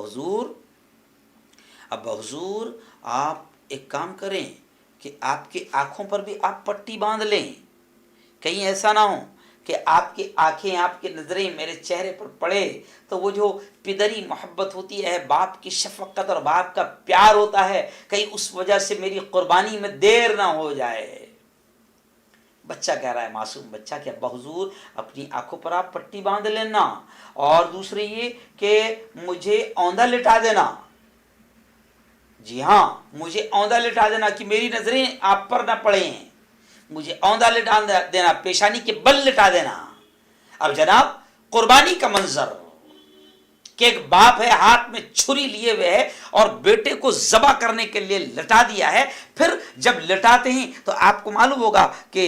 حضور آپ ایک کام کریں کہ آپ کی آنکھوں پر بھی آپ پٹی باندھ لیں, کہیں ایسا نہ ہو کہ آپ کی آنکھیں آپ کی نظریں میرے چہرے پر پڑے تو وہ جو پدری محبت ہوتی ہے, باپ کی شفقت اور باپ کا پیار ہوتا ہے, کہیں اس وجہ سے میری قربانی میں دیر نہ ہو جائے. بچہ کہہ رہا ہے, معصوم بچہ, کہ ابا حضور اپنی آنکھوں پر آپ پٹی باندھ لینا, اور دوسرے یہ کہ مجھے اوندھا لٹا دینا. جی ہاں, مجھے اوندھا لٹا دینا کہ میری نظریں آپ پر نہ پڑیں, مجھے اوندھا لٹا دینا, پیشانی کے بل لٹا دینا. اب جناب قربانی کا منظر کہ ایک باپ ہے ہاتھ میں چھری لیے ہوئے ہے اور بیٹے کو ذبح کرنے کے لیے لٹا دیا ہے. پھر جب لٹاتے ہیں تو آپ کو معلوم ہوگا کہ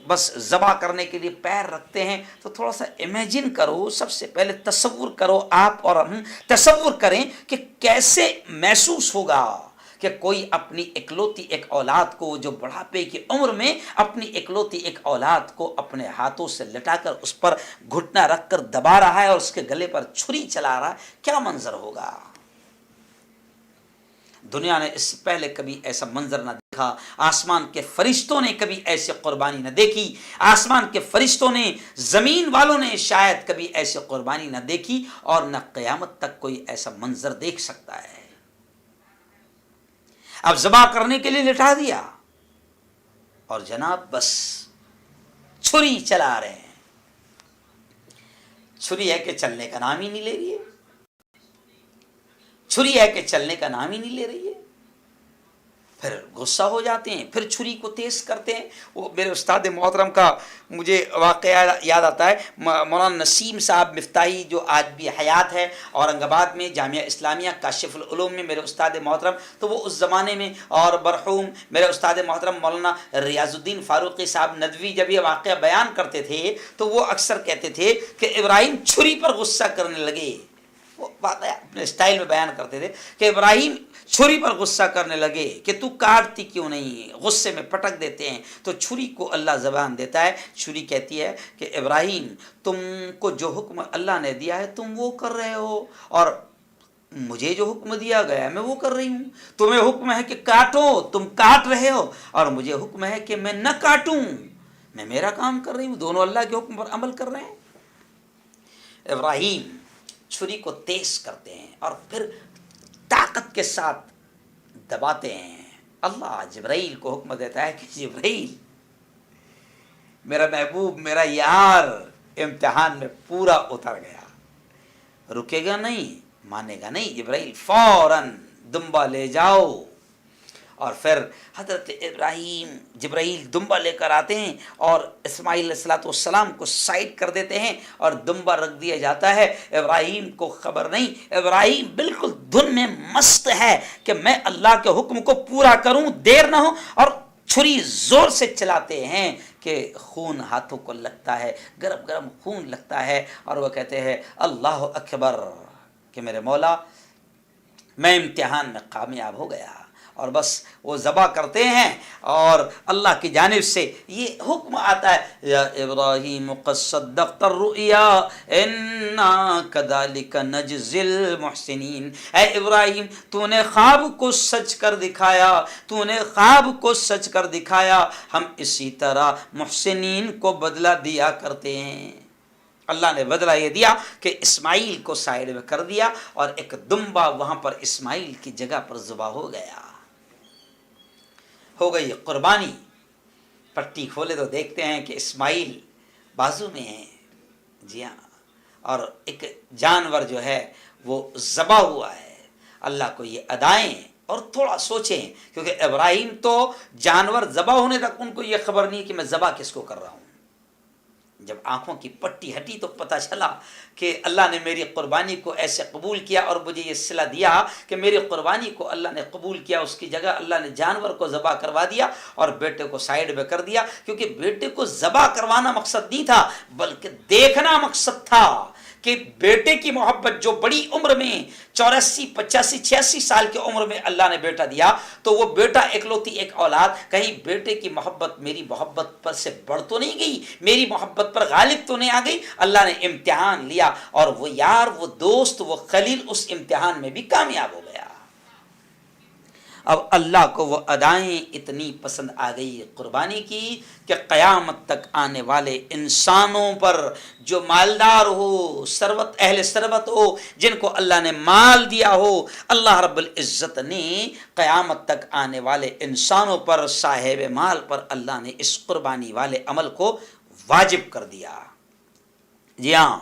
بس ذبح کرنے کے لیے پیر رکھتے ہیں, تو تھوڑا سا امیجن کرو, سب سے پہلے تصور کرو, آپ اور ہم تصور کریں کہ کیسے محسوس ہوگا کہ کوئی اپنی اکلوتی ایک اولاد کو, جو بڑھاپے کی عمر میں اپنی اکلوتی ایک اولاد کو اپنے ہاتھوں سے لٹا کر اس پر گھٹنا رکھ کر دبا رہا ہے اور اس کے گلے پر چھری چلا رہا ہے, کیا منظر ہوگا. دنیا نے اس سے پہلے کبھی ایسا منظر نہ دیکھا, آسمان کے فرشتوں نے کبھی ایسی قربانی نہ دیکھی, آسمان کے فرشتوں نے, زمین والوں نے شاید کبھی ایسی قربانی نہ دیکھی, اور نہ قیامت تک کوئی ایسا منظر دیکھ سکتا ہے. اب ذبح کرنے کے لیے لٹا دیا اور جناب بس چھری چلا رہے ہیں. چھری ہے کہ چلنے کا نام ہی نہیں لے رہی ہے, چھری ہے کہ چلنے کا نام ہی نہیں لے رہی ہے. پھر غصہ ہو جاتے ہیں, پھر چھری کو تیز کرتے ہیں. وہ میرے استاد محترم کا مجھے واقعہ یاد آتا ہے, مولانا نسیم صاحب مفتاحی جو آج بھی حیات ہے اورنگ آباد میں جامعہ اسلامیہ کاشف العلوم میں میرے استاد محترم, تو وہ اس زمانے میں, اور مرحوم میرے استاد محترم مولانا ریاض الدین فاروقی صاحب ندوی جب یہ واقعہ بیان کرتے تھے تو وہ اکثر کہتے تھے کہ ابراہیم چھری پر غصہ کرنے لگے. وہ واقعہ اپنے اسٹائل میں بیان کرتے تھے کہ ابراہیم چھری پر غصہ کرنے لگے کہ تو کاٹتی کیوں نہیں, غصے میں پٹک دیتے ہیں. تو چھری کو اللہ زبان دیتا ہے, چھری کہتی ہے کہ ابراہیم تم کو جو حکم اللہ نے دیا ہے تم وہ کر رہے ہو, اور مجھے جو حکم دیا گیا ہے میں وہ کر رہی ہوں. تمہیں حکم ہے کہ کاٹو, تم کاٹ رہے ہو, اور مجھے حکم ہے کہ میں نہ کاٹوں, میں میرا کام کر رہی ہوں. دونوں اللہ کے حکم پر عمل کر رہے ہیں. ابراہیم چھری کو تیز کرتے ہیں اور پھر طاقت کے ساتھ دباتے ہیں. اللہ جبرائیل کو حکم دیتا ہے کہ جبرائیل, میرا محبوب, میرا یار امتحان میں پورا اتر گیا, رکے گا نہیں, مانے گا نہیں. جبرائیل فوراً دمبا لے جاؤ. اور پھر حضرت جبرائیل دمبا لے کر آتے ہیں اور اسماعیل علیہ الصلوۃ والسلام کو سائڈ کر دیتے ہیں اور دمبا رکھ دیا جاتا ہے. ابراہیم کو خبر نہیں, ابراہیم بالکل دھن میں مست ہے کہ میں اللہ کے حکم کو پورا کروں, دیر نہ ہو, اور چھری زور سے چلاتے ہیں کہ خون ہاتھوں کو لگتا ہے, گرم گرم خون لگتا ہے, اور وہ کہتے ہیں اللہ اکبر کہ میرے مولا میں امتحان میں کامیاب ہو گیا. اور بس وہ ذبح کرتے ہیں اور اللہ کی جانب سے یہ حکم آتا ہے, یا ابراہیم قد صدقت الرؤیا انا کذالک نجزی المحسنین. اے ابراہیم تو نے خواب کو سچ کر دکھایا, تو نے خواب کو سچ کر دکھایا, ہم اسی طرح محسنین کو بدلہ دیا کرتے ہیں. اللہ نے بدلہ یہ دیا کہ اسماعیل کو سائڈ میں کر دیا اور ایک دمبا وہاں پر اسماعیل کی جگہ پر ذبح ہو گیا. ہو گئی قربانی. پٹی کھولے تو دیکھتے ہیں کہ اسماعیل بازو میں ہے, جی ہاں, اور ایک جانور جو ہے وہ ذبح ہوا ہے. اللہ کو یہ ادائیں, اور تھوڑا سوچیں کیونکہ ابراہیم تو جانور ذبح ہونے تک ان کو یہ خبر نہیں کہ میں ذبح کس کو کر رہا ہوں. جب آنکھوں کی پٹی ہٹی تو پتہ چلا کہ اللہ نے میری قربانی کو ایسے قبول کیا اور مجھے یہ صلہ دیا کہ میری قربانی کو اللہ نے قبول کیا، اس کی جگہ اللہ نے جانور کو ذبح کروا دیا اور بیٹے کو سائیڈ میں کر دیا، کیونکہ بیٹے کو ذبح کروانا مقصد نہیں تھا بلکہ دیکھنا مقصد تھا کہ بیٹے کی محبت جو بڑی عمر میں 84 85 86 سال کی عمر میں اللہ نے بیٹا دیا، تو وہ بیٹا اکلوتی ایک اولاد، کہیں بیٹے کی محبت میری محبت پر سے بڑھ تو نہیں گئی، میری محبت پر غالب تو نہیں آ گئی۔ اللہ نے امتحان لیا اور وہ یار، وہ دوست، وہ خلیل اس امتحان میں بھی کامیاب ہو گیا۔ اب اللہ کو وہ ادائیں اتنی پسند آ گئی قربانی کی کہ قیامت تک آنے والے انسانوں پر جو مالدار ہو، ثروت، اہل ثروت ہو، جن کو اللہ نے مال دیا ہو، اللہ رب العزت نے قیامت تک آنے والے انسانوں پر، صاحب مال پر اللہ نے اس قربانی والے عمل کو واجب کر دیا۔ جی ہاں،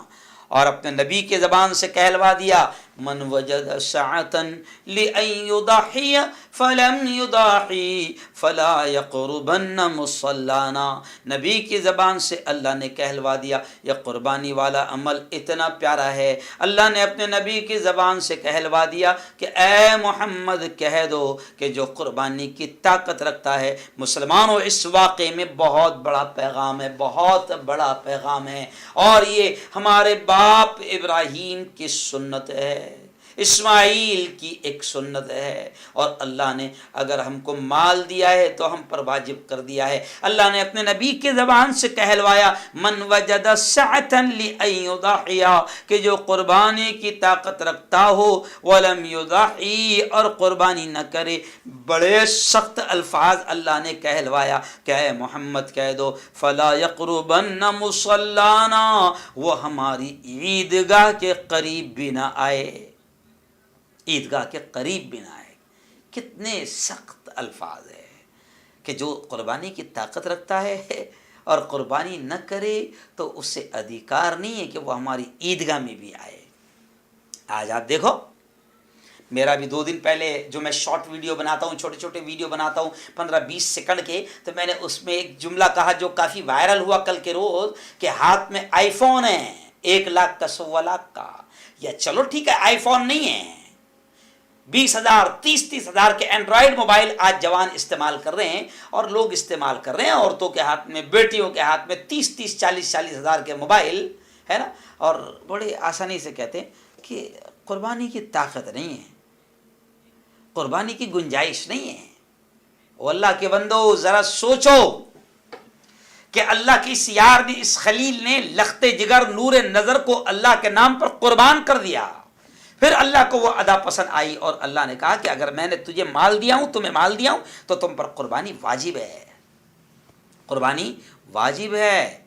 اور اپنے نبی کے زبان سے کہلوا دیا، من وجد سعتن لئن یضحی فلم یضحی فلا یقربن مصلانا۔ نبی کی زبان سے اللہ نے کہلوا دیا، یہ قربانی والا عمل اتنا پیارا ہے۔ اللہ نے اپنے نبی کی زبان سے کہلوا دیا کہ اے محمد کہہ دو کہ جو قربانی کی طاقت رکھتا ہے، مسلمانوں اس واقعے میں بہت بڑا پیغام ہے، بہت بڑا پیغام ہے، اور یہ ہمارے باپ ابراہیم کی سنت ہے، اسماعیل کی ایک سنت ہے، اور اللہ نے اگر ہم کو مال دیا ہے تو ہم پر واجب کر دیا ہے۔ اللہ نے اپنے نبی کی زبان سے کہلوایا، من وجد سعتن لئن یضحی، کہ جو قربانی کی طاقت رکھتا ہو، ولم یضحی، اور قربانی نہ کرے۔ بڑے سخت الفاظ اللہ نے کہلوایا کہ اے محمد کہہ دو، فلا یقربن مصلانا، وہ ہماری عیدگاہ کے قریب بھی نہ آئے، عیدگاہ کے قریب بھی نہ آئے۔ کتنے سخت الفاظ ہے کہ جو قربانی کی طاقت رکھتا ہے اور قربانی نہ کرے تو اس سے ادھیکار نہیں ہے کہ وہ ہماری عیدگاہ میں بھی آئے۔ آج آپ دیکھو، میرا بھی 2 دن پہلے جو میں شارٹ ویڈیو بناتا ہوں، چھوٹے چھوٹے ویڈیو بناتا ہوں 15-20 سیکنڈ کے، تو میں نے اس میں ایک جملہ کہا جو کافی وائرل ہوا کل کے روز، کہ ہاتھ میں آئی فون ہے 1 لاکھ کا 1.25 لاکھ کا، یا چلو ٹھیک ہے آئی فون نہیں ہے، 20,000 30 ہزار کے اینڈرائڈ موبائل آج جوان استعمال کر رہے ہیں، اور لوگ استعمال کر رہے ہیں، عورتوں کے ہاتھ میں، بیٹیوں کے ہاتھ میں 30 40 ہزار کے موبائل ہے نا، اور بڑے آسانی سے کہتے ہیں کہ قربانی کی طاقت نہیں ہے، قربانی کی گنجائش نہیں ہے۔ وہ اللہ کے بندو ذرا سوچو کہ اللہ کی اس یار نے، اس خلیل نے لخت جگر نور نظر کو اللہ کے نام پر قربان کر دیا، پھر اللہ کو وہ ادا پسند آئی، اور اللہ نے کہا کہ اگر میں نے تجھے مال دیا ہوں، تمہیں مال دیا ہوں، تو تم پر قربانی واجب ہے، قربانی واجب ہے،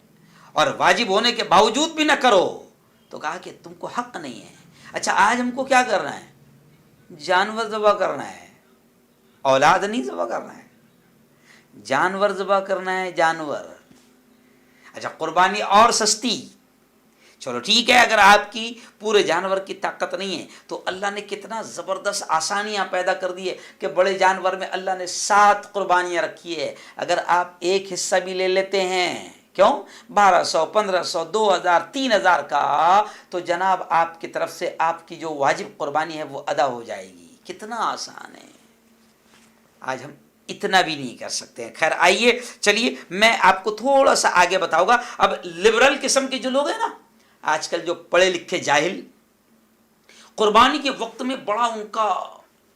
اور واجب ہونے کے باوجود بھی نہ کرو تو کہا کہ تم کو حق نہیں ہے۔ اچھا، آج ہم کو کیا کرنا ہے؟ جانور ذبح کرنا ہے، اولاد نہیں ذبح کرنا ہے، جانور ذبح کرنا ہے، جانور۔ اچھا، قربانی اور سستی، چلو ٹھیک ہے، اگر آپ کی پورے جانور کی طاقت نہیں ہے تو اللہ نے کتنا زبردست آسانیاں پیدا کر دی ہے کہ بڑے جانور میں اللہ نے 7 قربانیاں رکھی ہے۔ اگر آپ ایک حصہ بھی لے لیتے ہیں، کیوں 1200 1500 2000 3000 کا، تو جناب آپ کی طرف سے آپ کی جو واجب قربانی ہے وہ ادا ہو جائے گی۔ کتنا آسان ہے، آج ہم اتنا بھی نہیں کر سکتے ہیں۔ خیر آئیے، چلیے میں آپ کو تھوڑا سا آگے بتاؤں گا۔ اب لبرل قسم کے جو لوگ ہیں نا، آج کل جو پڑھے لکھے جاہل، قربانی کے وقت میں بڑا ان کا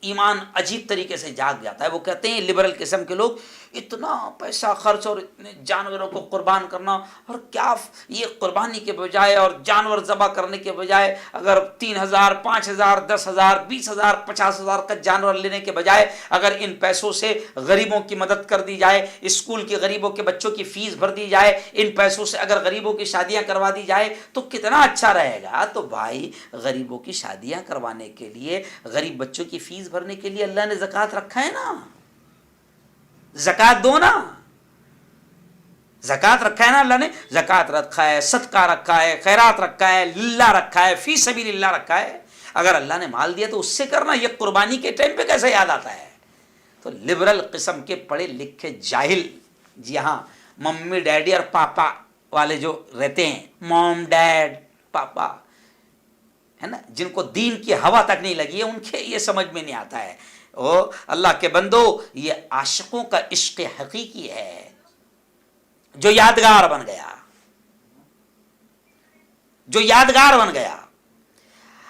ایمان عجیب طریقے سے جاگ جاتا ہے۔ وہ کہتے ہیں لبرل قسم کے لوگ، اتنا پیسہ خرچ اور اتنے جانوروں کو قربان کرنا، اور کیا یہ قربانی کے بجائے اور جانور ذبح کرنے کے بجائے اگر 3,000 5,000 10,000 20,000 50,000 کا جانور لینے کے بجائے اگر ان پیسوں سے غریبوں کی مدد کر دی جائے، اسکول کے غریبوں کے بچوں کی فیس بھر دی جائے، ان پیسوں سے اگر غریبوں کی شادیاں کروا دی جائے تو کتنا اچھا رہے گا۔ تو بھائی، غریبوں کی شادیاں کروانے کے لیے، غریب بچوں کی فیس بھرنے کے لیے اللہ نے زکوٰۃ رکھا ہے نا، زکوٰۃ دو نا، زکوٰۃ رکھا ہے نا، اللہ نے زکوٰۃ رکھا ہے، صدقہ رکھا ہے، خیرات رکھا ہے، للہ رکھا ہے، فی سبیل اللہ رکھا ہے۔ اگر اللہ نے مال دیا تو اس سے کرنا، یہ قربانی کے ٹائم پہ کیسے یاد آتا ہے؟ تو لبرل قسم کے پڑھے لکھے جاہل، جی ہاں، ممی ڈیڈی اور پاپا والے جو رہتے ہیں، موم ڈیڈ پاپا ہے نا، جن کو دین کی ہوا تک نہیں لگی ہے، ان کے یہ سمجھ میں نہیں آتا ہے۔ او اللہ کے بندو، یہ عاشقوں کا عشق حقیقی ہے جو یادگار بن گیا، جو یادگار بن گیا۔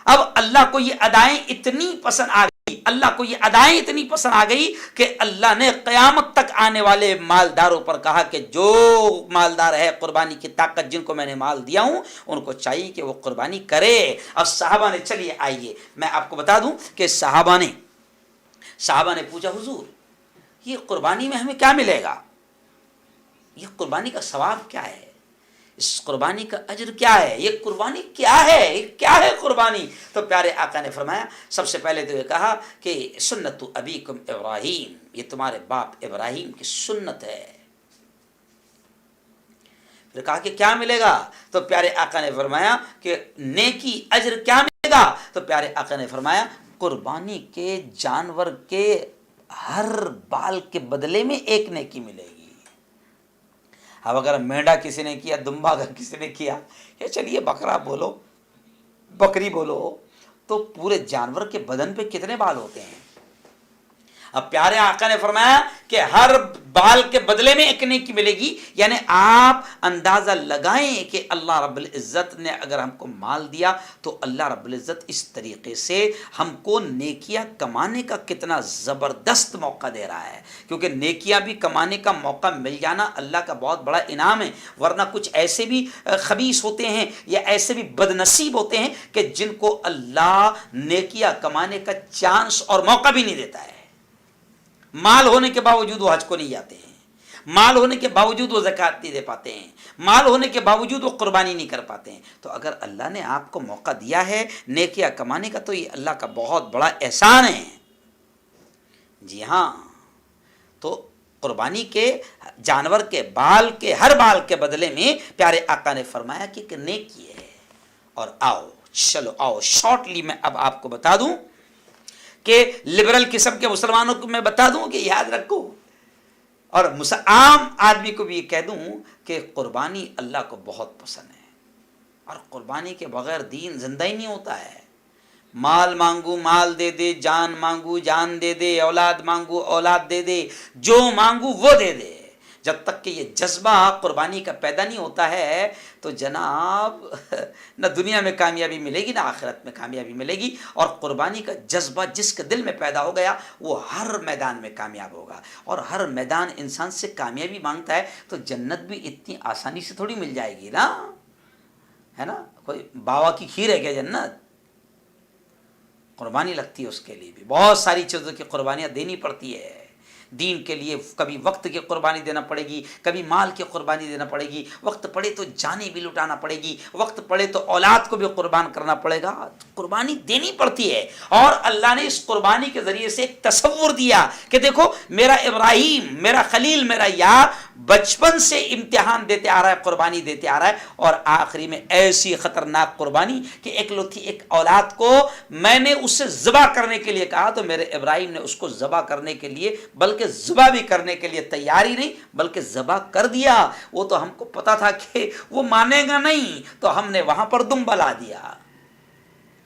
اب اللہ کو یہ ادائیں اتنی پسند آ گئی، اللہ کو یہ ادائیں اتنی پسند آ گئی کہ اللہ نے قیامت تک آنے والے مالداروں پر کہا کہ جو مالدار ہے، قربانی کی طاقت جن کو میں نے مال دیا ہوں، ان کو چاہیے کہ وہ قربانی کرے۔ اب صحابہ نے، چلیے آئیے میں آپ کو بتا دوں کہ صحابہ نے پوچھا، حضور یہ قربانی میں ہمیں کیا ملے گا؟ یہ قربانی کا ثواب کیا ہے؟ اس قربانی کا اجر کیا ہے؟ یہ قربانی کیا ہے؟ یہ کیا ہے قربانی؟ تو پیارے آقا نے فرمایا، سب سے پہلے تو یہ کہا کہ سنت ابیکم ابراہیم، یہ تمہارے باپ ابراہیم کی سنت ہے۔ پھر کہا کہ کیا ملے گا؟ تو پیارے آقا نے فرمایا کہ نیکی اجر کیا ملے گا؟ تو پیارے آقا نے فرمایا قربانی کے جانور کے ہر بال کے بدلے میں ایک نیکی ملے گی۔ اب اگر مینڈا کسی نے کیا، دمبا اگر کسی نے کیا، یا چلیے بکرا بولو، بکری بولو، تو پورے جانور کے بدن پہ کتنے بال ہوتے ہیں؟ اب پیارے آقا نے فرمایا کہ ہر بال کے بدلے میں ایک نیکی ملے گی، یعنی آپ اندازہ لگائیں کہ اللہ رب العزت نے اگر ہم کو مال دیا تو اللہ رب العزت اس طریقے سے ہم کو نیکیاں کمانے کا کتنا زبردست موقع دے رہا ہے، کیونکہ نیکیاں بھی کمانے کا موقع مل جانا اللہ کا بہت بڑا انعام ہے۔ ورنہ کچھ ایسے بھی خبیث ہوتے ہیں یا ایسے بھی بد نصیب ہوتے ہیں کہ جن کو اللہ نیکیاں کمانے کا چانس اور موقع بھی نہیں دیتا ہے۔ مال ہونے کے باوجود وہ حج کو نہیں جاتے ہیں، مال ہونے کے باوجود وہ زکوٰۃ نہیں دے پاتے ہیں، مال ہونے کے باوجود وہ قربانی نہیں کر پاتے ہیں۔ تو اگر اللہ نے آپ کو موقع دیا ہے نیکیاں کمانے کا تو یہ اللہ کا بہت بڑا احسان ہے۔ جی ہاں، تو قربانی کے جانور کے بال کے ہر بال کے بدلے میں پیارے آقا نے فرمایا کہ ایک نیکی ہے۔ اور آؤ شارٹلی میں اب آپ کو بتا دوں کہ لبرل قسم کے مسلمانوں کو میں بتا دوں کہ یاد رکھو، اور عام آدمی کو بھی یہ کہہ دوں کہ قربانی اللہ کو بہت پسند ہے، اور قربانی کے بغیر دین زندہ ہی نہیں ہوتا ہے۔ مال مانگو مال دے دے، جان مانگو جان دے دے، اولاد مانگو اولاد دے دے، جو مانگو وہ دے دے۔ جب تک کہ یہ جذبہ قربانی کا پیدا نہیں ہوتا ہے تو جناب نہ دنیا میں کامیابی ملے گی نہ آخرت میں کامیابی ملے گی۔ اور قربانی کا جذبہ جس کے دل میں پیدا ہو گیا وہ ہر میدان میں کامیاب ہوگا، اور ہر میدان انسان سے کامیابی مانگتا ہے تو جنت بھی اتنی آسانی سے تھوڑی مل جائے گی نا، ہے نا؟ کوئی باوا کی کھیر ہے کیا جنت؟ قربانی لگتی ہے اس کے لیے بھی، بہت ساری چیزوں کی قربانیاں دینی پڑتی ہے دین کے لیے۔ کبھی وقت کی قربانی دینا پڑے گی، کبھی مال کی قربانی دینا پڑے گی، وقت پڑے تو جانیں بھی لٹانا پڑے گی، وقت پڑے تو اولاد کو بھی قربان کرنا پڑے گا، قربانی دینی پڑتی ہے۔ اور اللہ نے اس قربانی کے ذریعے سے ایک تصور دیا کہ دیکھو میرا ابراہیم، میرا خلیل، میرا یار بچپن سے امتحان دیتے آ رہا ہے، قربانی دیتے آ رہا ہے، اور آخری میں ایسی خطرناک قربانی کہ ایک اولاد کو میں نے اسے ذبح کرنے کے لیے کہا تو میرے ابراہیم نے اس کو ذبح کرنے کے لیے، بلکہ ذبح بھی کرنے کے لیے تیاری نہیں بلکہ ذبح کر دیا۔ وہ تو ہم کو پتا تھا کہ وہ مانے گا نہیں، تو ہم نے وہاں پر دم بلا دیا،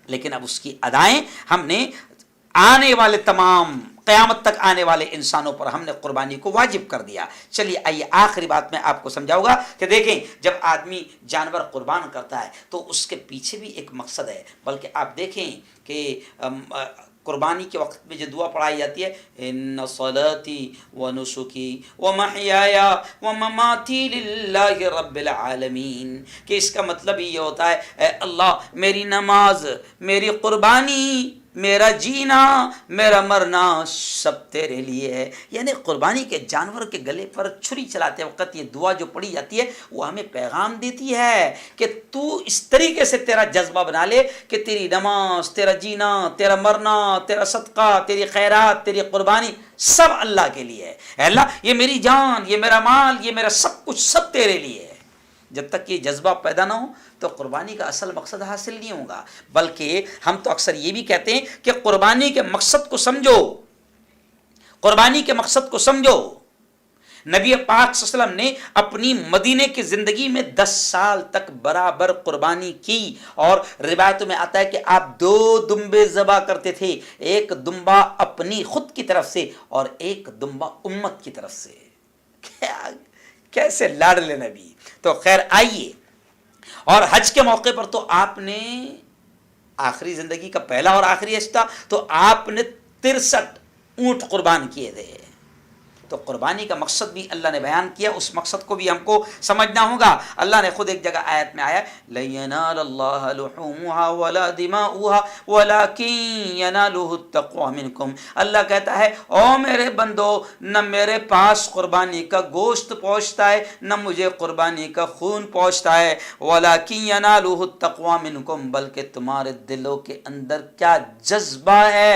لیکن اب اس کی ادائیں ہم نے آنے والے تمام قیامت تک آنے والے انسانوں پر ہم نے قربانی کو واجب کر دیا۔ چلیے آئیے آخری بات میں آپ کو سمجھاؤں گا کہ دیکھیں جب آدمی جانور قربان کرتا ہے تو اس کے پیچھے بھی ایک مقصد ہے، بلکہ آپ دیکھیں کہ قربانی کے وقت میں جو دعا پڑھائی جاتی ہے، ان صلاتی و نسکی و محیایا و مماتی للہ رب العالمین، کہ اس کا مطلب یہ ہوتا ہے اے اللہ میری نماز، میری قربانی، میرا جینا، میرا مرنا سب تیرے لیے ہے۔ یعنی قربانی کے جانور کے گلے پر چھری چلاتے وقت یہ دعا جو پڑھی جاتی ہے وہ ہمیں پیغام دیتی ہے کہ تو اس طریقے سے تیرا جذبہ بنا لے کہ تیری نماز، تیرا جینا، تیرا مرنا، تیرا صدقہ، تیری خیرات، تیری قربانی سب اللہ کے لیے ہے۔ اے اللہ یہ میری جان، یہ میرا مال، یہ میرا سب کچھ سب تیرے لیے ہے۔ جب تک یہ جذبہ پیدا نہ ہو تو قربانی کا اصل مقصد حاصل نہیں ہوگا، بلکہ ہم تو اکثر یہ بھی کہتے ہیں کہ قربانی کے مقصد کو سمجھو، قربانی کے مقصد کو سمجھو، نبی پاک صلی اللہ علیہ وسلم نے اپنی مدینے کی زندگی میں 10 سال تک برابر قربانی کی، اور روایتوں میں آتا ہے کہ آپ 2 دمبے ذبح کرتے تھے، ایک دمبا اپنی خود کی طرف سے اور ایک دمبا امت کی طرف سے۔ کیسے لاڈلے نبی۔ تو خیر آئیے، اور حج کے موقع پر تو آپ نے آخری زندگی کا پہلا اور آخری حج تھا، تو آپ نے 63 اونٹ قربان کیے تھے۔ تو قربانی کا مقصد بھی اللہ نے بیان کیا، اس مقصد کو بھی ہم کو سمجھنا ہوگا۔ اللہ نے خود ایک جگہ آیت میں آیا لَن يَنَالَ اللَّهَ لُحُومُهَا وَلَا دِمَاؤُهَا وَلَكِن يَنَالُهُ التَّقْوَىٰ مِنكُمْ۔ اللہ کہتا ہے او میرے بندو، نہ میرے پاس قربانی کا گوشت پہنچتا ہے، نہ مجھے قربانی کا خون پہنچتا ہے، وَلَكِن يَنَالُهُ التَّقْوَىٰ مِنكُمْ، بلکہ تمہارے دلوں کے اندر کیا جذبہ ہے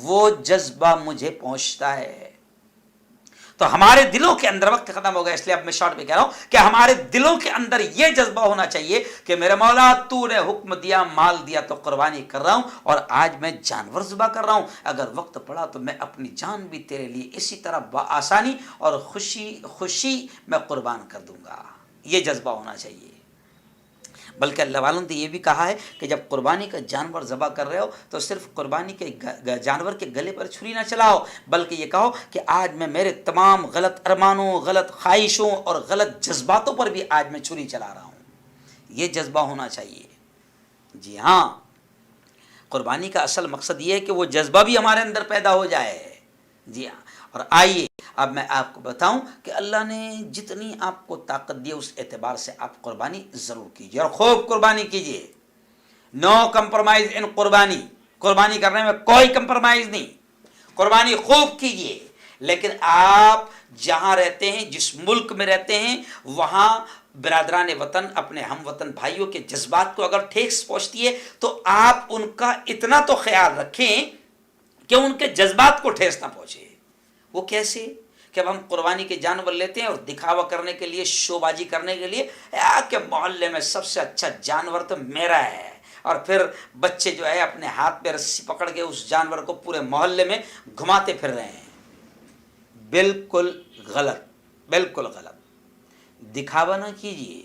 وہ جذبہ مجھے پہنچتا ہے۔ تو ہمارے دلوں کے اندر، وقت ختم ہو گیا اس لیے اب میں شارٹ میں کہہ رہا ہوں کہ ہمارے دلوں کے اندر یہ جذبہ ہونا چاہیے کہ میرے مولا تو نے حکم دیا، مال دیا تو قربانی کر رہا ہوں، اور آج میں جانور ذبح کر رہا ہوں، اگر وقت پڑا تو میں اپنی جان بھی تیرے لیے اسی طرح بآسانی اور خوشی میں قربان کر دوں گا۔ یہ جذبہ ہونا چاہیے۔ بلکہ اللہ والوں نے یہ بھی کہا ہے کہ جب قربانی کا جانور ذبح کر رہے ہو تو صرف قربانی کے جانور کے گلے پر چھری نہ چلاؤ، بلکہ یہ کہو کہ آج میں میرے تمام غلط ارمانوں، غلط خواہشوں اور غلط جذباتوں پر بھی آج میں چھری چلا رہا ہوں۔ یہ جذبہ ہونا چاہیے۔ جی ہاں، قربانی کا اصل مقصد یہ ہے کہ وہ جذبہ بھی ہمارے اندر پیدا ہو جائے۔ جی ہاں، اور آئیے اب میں آپ کو بتاؤں کہ اللہ نے جتنی آپ کو طاقت دی اس اعتبار سے آپ قربانی ضرور کیجیے، اور خوب قربانی کیجیے۔ نو کمپرومائز ان قربانی، قربانی کرنے میں کوئی کمپرومائز نہیں، قربانی خوب کیجیے۔ لیکن آپ جہاں رہتے ہیں، جس ملک میں رہتے ہیں، وہاں برادران وطن، اپنے ہم وطن بھائیوں کے جذبات کو اگر ٹھیس پہنچتی ہے تو آپ ان کا اتنا تو خیال رکھیں کہ ان کے جذبات کو ٹھیس نہ پہنچے۔ وہ کیسے؟ کہ اب ہم قربانی کے جانور لیتے ہیں اور دکھاوا کرنے کے لیے، شو بازی کرنے کے لیے کہ محلے میں سب سے اچھا جانور تو میرا ہے، اور پھر بچے جو ہے اپنے ہاتھ پہ رسی پکڑ کے اس جانور کو پورے محلے میں گھماتے پھر رہے ہیں۔ بالکل غلط، بالکل غلط۔ دکھاوا نہ کیجیے،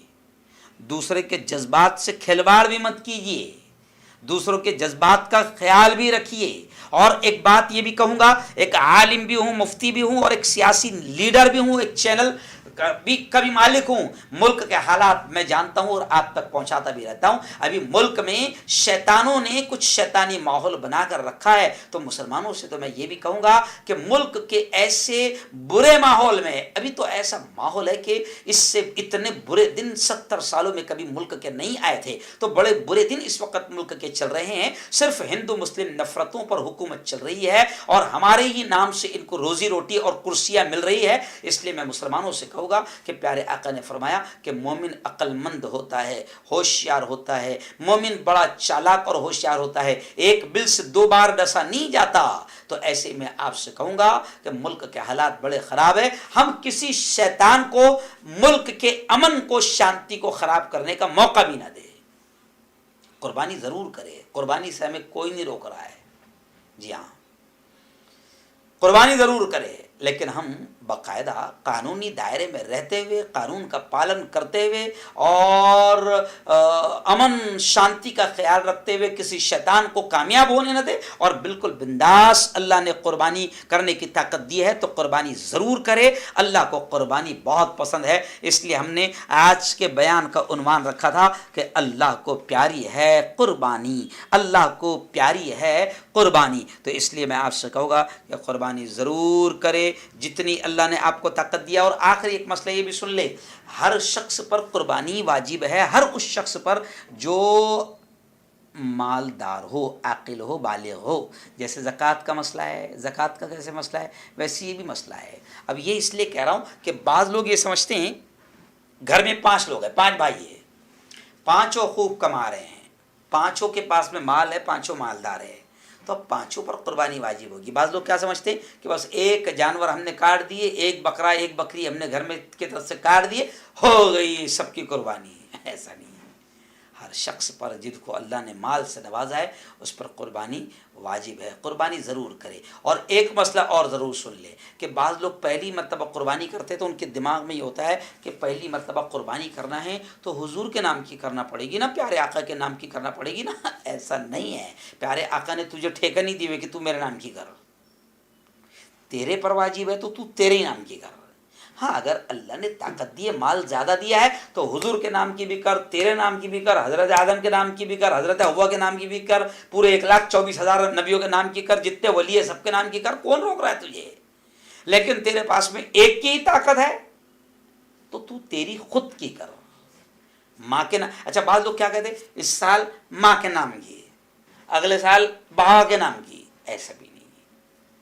دوسرے کے جذبات سے کھلواڑ بھی مت کیجیے، دوسروں کے جذبات کا خیال بھی رکھیے۔ اور ایک بات یہ بھی کہوں گا، ایک عالم بھی ہوں، مفتی بھی ہوں، اور ایک سیاسی لیڈر بھی ہوں، ایک چینل کا بھی مالک ہوں، ملک کے حالات میں جانتا ہوں اور آپ تک پہنچاتا بھی رہتا ہوں۔ ابھی ملک میں شیطانوں نے کچھ شیطانی ماحول بنا کر رکھا ہے، تو مسلمانوں سے تو میں یہ بھی کہوں گا کہ ملک کے ایسے برے ماحول میں، ابھی تو ایسا ماحول ہے کہ اس سے اتنے برے دن 70 سالوں میں کبھی ملک کے نہیں آئے تھے، تو بڑے برے دن اس وقت ملک کے چل رہے ہیں۔ صرف ہندو مسلم نفرتوں پر حکومت چل رہی ہے، اور ہمارے ہی نام سے ان کو روزی روٹی اور کرسیاں مل رہی ہے۔ اس لیے میں مسلمانوں سے کہوں گا کہ پیارے آقا نے فرمایا کہ مومن عقل مند ہوتا ہے، ہوشیار ہوتا ہے، مومن بڑا چالاک اور ہوشیار ہوتا ہے، ایک بل سے 2 بار ڈسا نہیں جاتا۔ تو ایسے میں آپ سے کہوں گا کہ ملک کے حالات بڑے خراب ہیں، ہم کسی شیطان کو ملک کے امن کو، شانتی کو خراب کرنے کا موقع بھی نہ دے۔ قربانی ضرور کرے، قربانی سے ہمیں کوئی نہیں روک رہا ہے۔ جی ہاں، قربانی ضرور کرے، لیکن ہم باقاعدہ قانونی دائرے میں رہتے ہوئے، قانون کا پالن کرتے ہوئے اور امن شانتی کا خیال رکھتے ہوئے کسی شیطان کو کامیاب ہونے نہ دے، اور بالکل بنداس اللہ نے قربانی کرنے کی طاقت دی ہے تو قربانی ضرور کرے۔ اللہ کو قربانی بہت پسند ہے، اس لیے ہم نے آج کے بیان کا عنوان رکھا تھا کہ اللہ کو پیاری ہے قربانی، اللہ کو پیاری ہے قربانی۔ تو اس لیے میں آپ سے کہوں گا کہ قربانی ضرور کرے جتنی اللہ نے آپ کو طاقت دیا۔ اور آخری ایک مسئلہ یہ بھی سن لے، ہر شخص پر قربانی واجب ہے، ہر اس شخص پر جو مالدار ہو، عاقل ہو، بالغ ہو۔ جیسے زکوٰۃ کا مسئلہ ہے، زکوٰۃ کا کیسے مسئلہ ہے، ویسے یہ بھی مسئلہ ہے۔ اب یہ اس لیے کہہ رہا ہوں کہ بعض لوگ یہ سمجھتے ہیں گھر میں 5 لوگ ہیں، 5 بھائی ہیں، 5 خوب کما رہے ہیں، 5 کے پاس میں مال ہے، 5 مالدار ہے، تو اب 5 پر قربانی واجب ہوگی۔ بعض لوگ کیا سمجھتے ہیں کہ بس ایک جانور ہم نے کاٹ دیے، ایک بکرا، ایک بکری ہم نے گھر میں کی طرف سے کاٹ دیے، ہو گئی سب کی قربانی۔ ایسا نہیں ہے، ہر شخص پر جن کو اللہ نے مال سے نوازا ہے اس پر قربانی واجب ہے، قربانی ضرور کرے۔ اور ایک مسئلہ اور ضرور سن لے کہ بعض لوگ پہلی مرتبہ قربانی کرتے تو ان کے دماغ میں یہ ہوتا ہے کہ پہلی مرتبہ قربانی کرنا ہے تو حضور کے نام کی کرنا پڑے گی نا، پیارے آقا کے نام کی کرنا پڑے گی نا۔ ایسا نہیں ہے، پیارے آقا نے تجھے ٹھیکہ نہیں دی ہوئے کہ تو میرے نام کی کر، تیرے پر واجب ہے تو تو تیرے ہی نام کی کر۔ ہاں اگر اللہ نے طاقت دی ہے، مال زیادہ دیا ہے تو حضور کے نام کی بھی کر، تیرے نام کی بھی کر، حضرت آدم کے نام کی بھی کر، حضرت حوا کے نام کی بھی کر، پورے 1,24,000 نبیوں کے نام کی کر، جتنے ولی ہے سب کے نام کی کر، کون روک رہا ہے تجھے؟ لیکن تیرے پاس میں ایک کی ہی طاقت ہے تو تو تیری خود کی کر، ماں کے نام۔ اچھا بعض لوگ کیا کہتے ہیں، اس سال ماں کے نام کی، اگلے سال بہا کے نام کی، ایسا بھی نہیں۔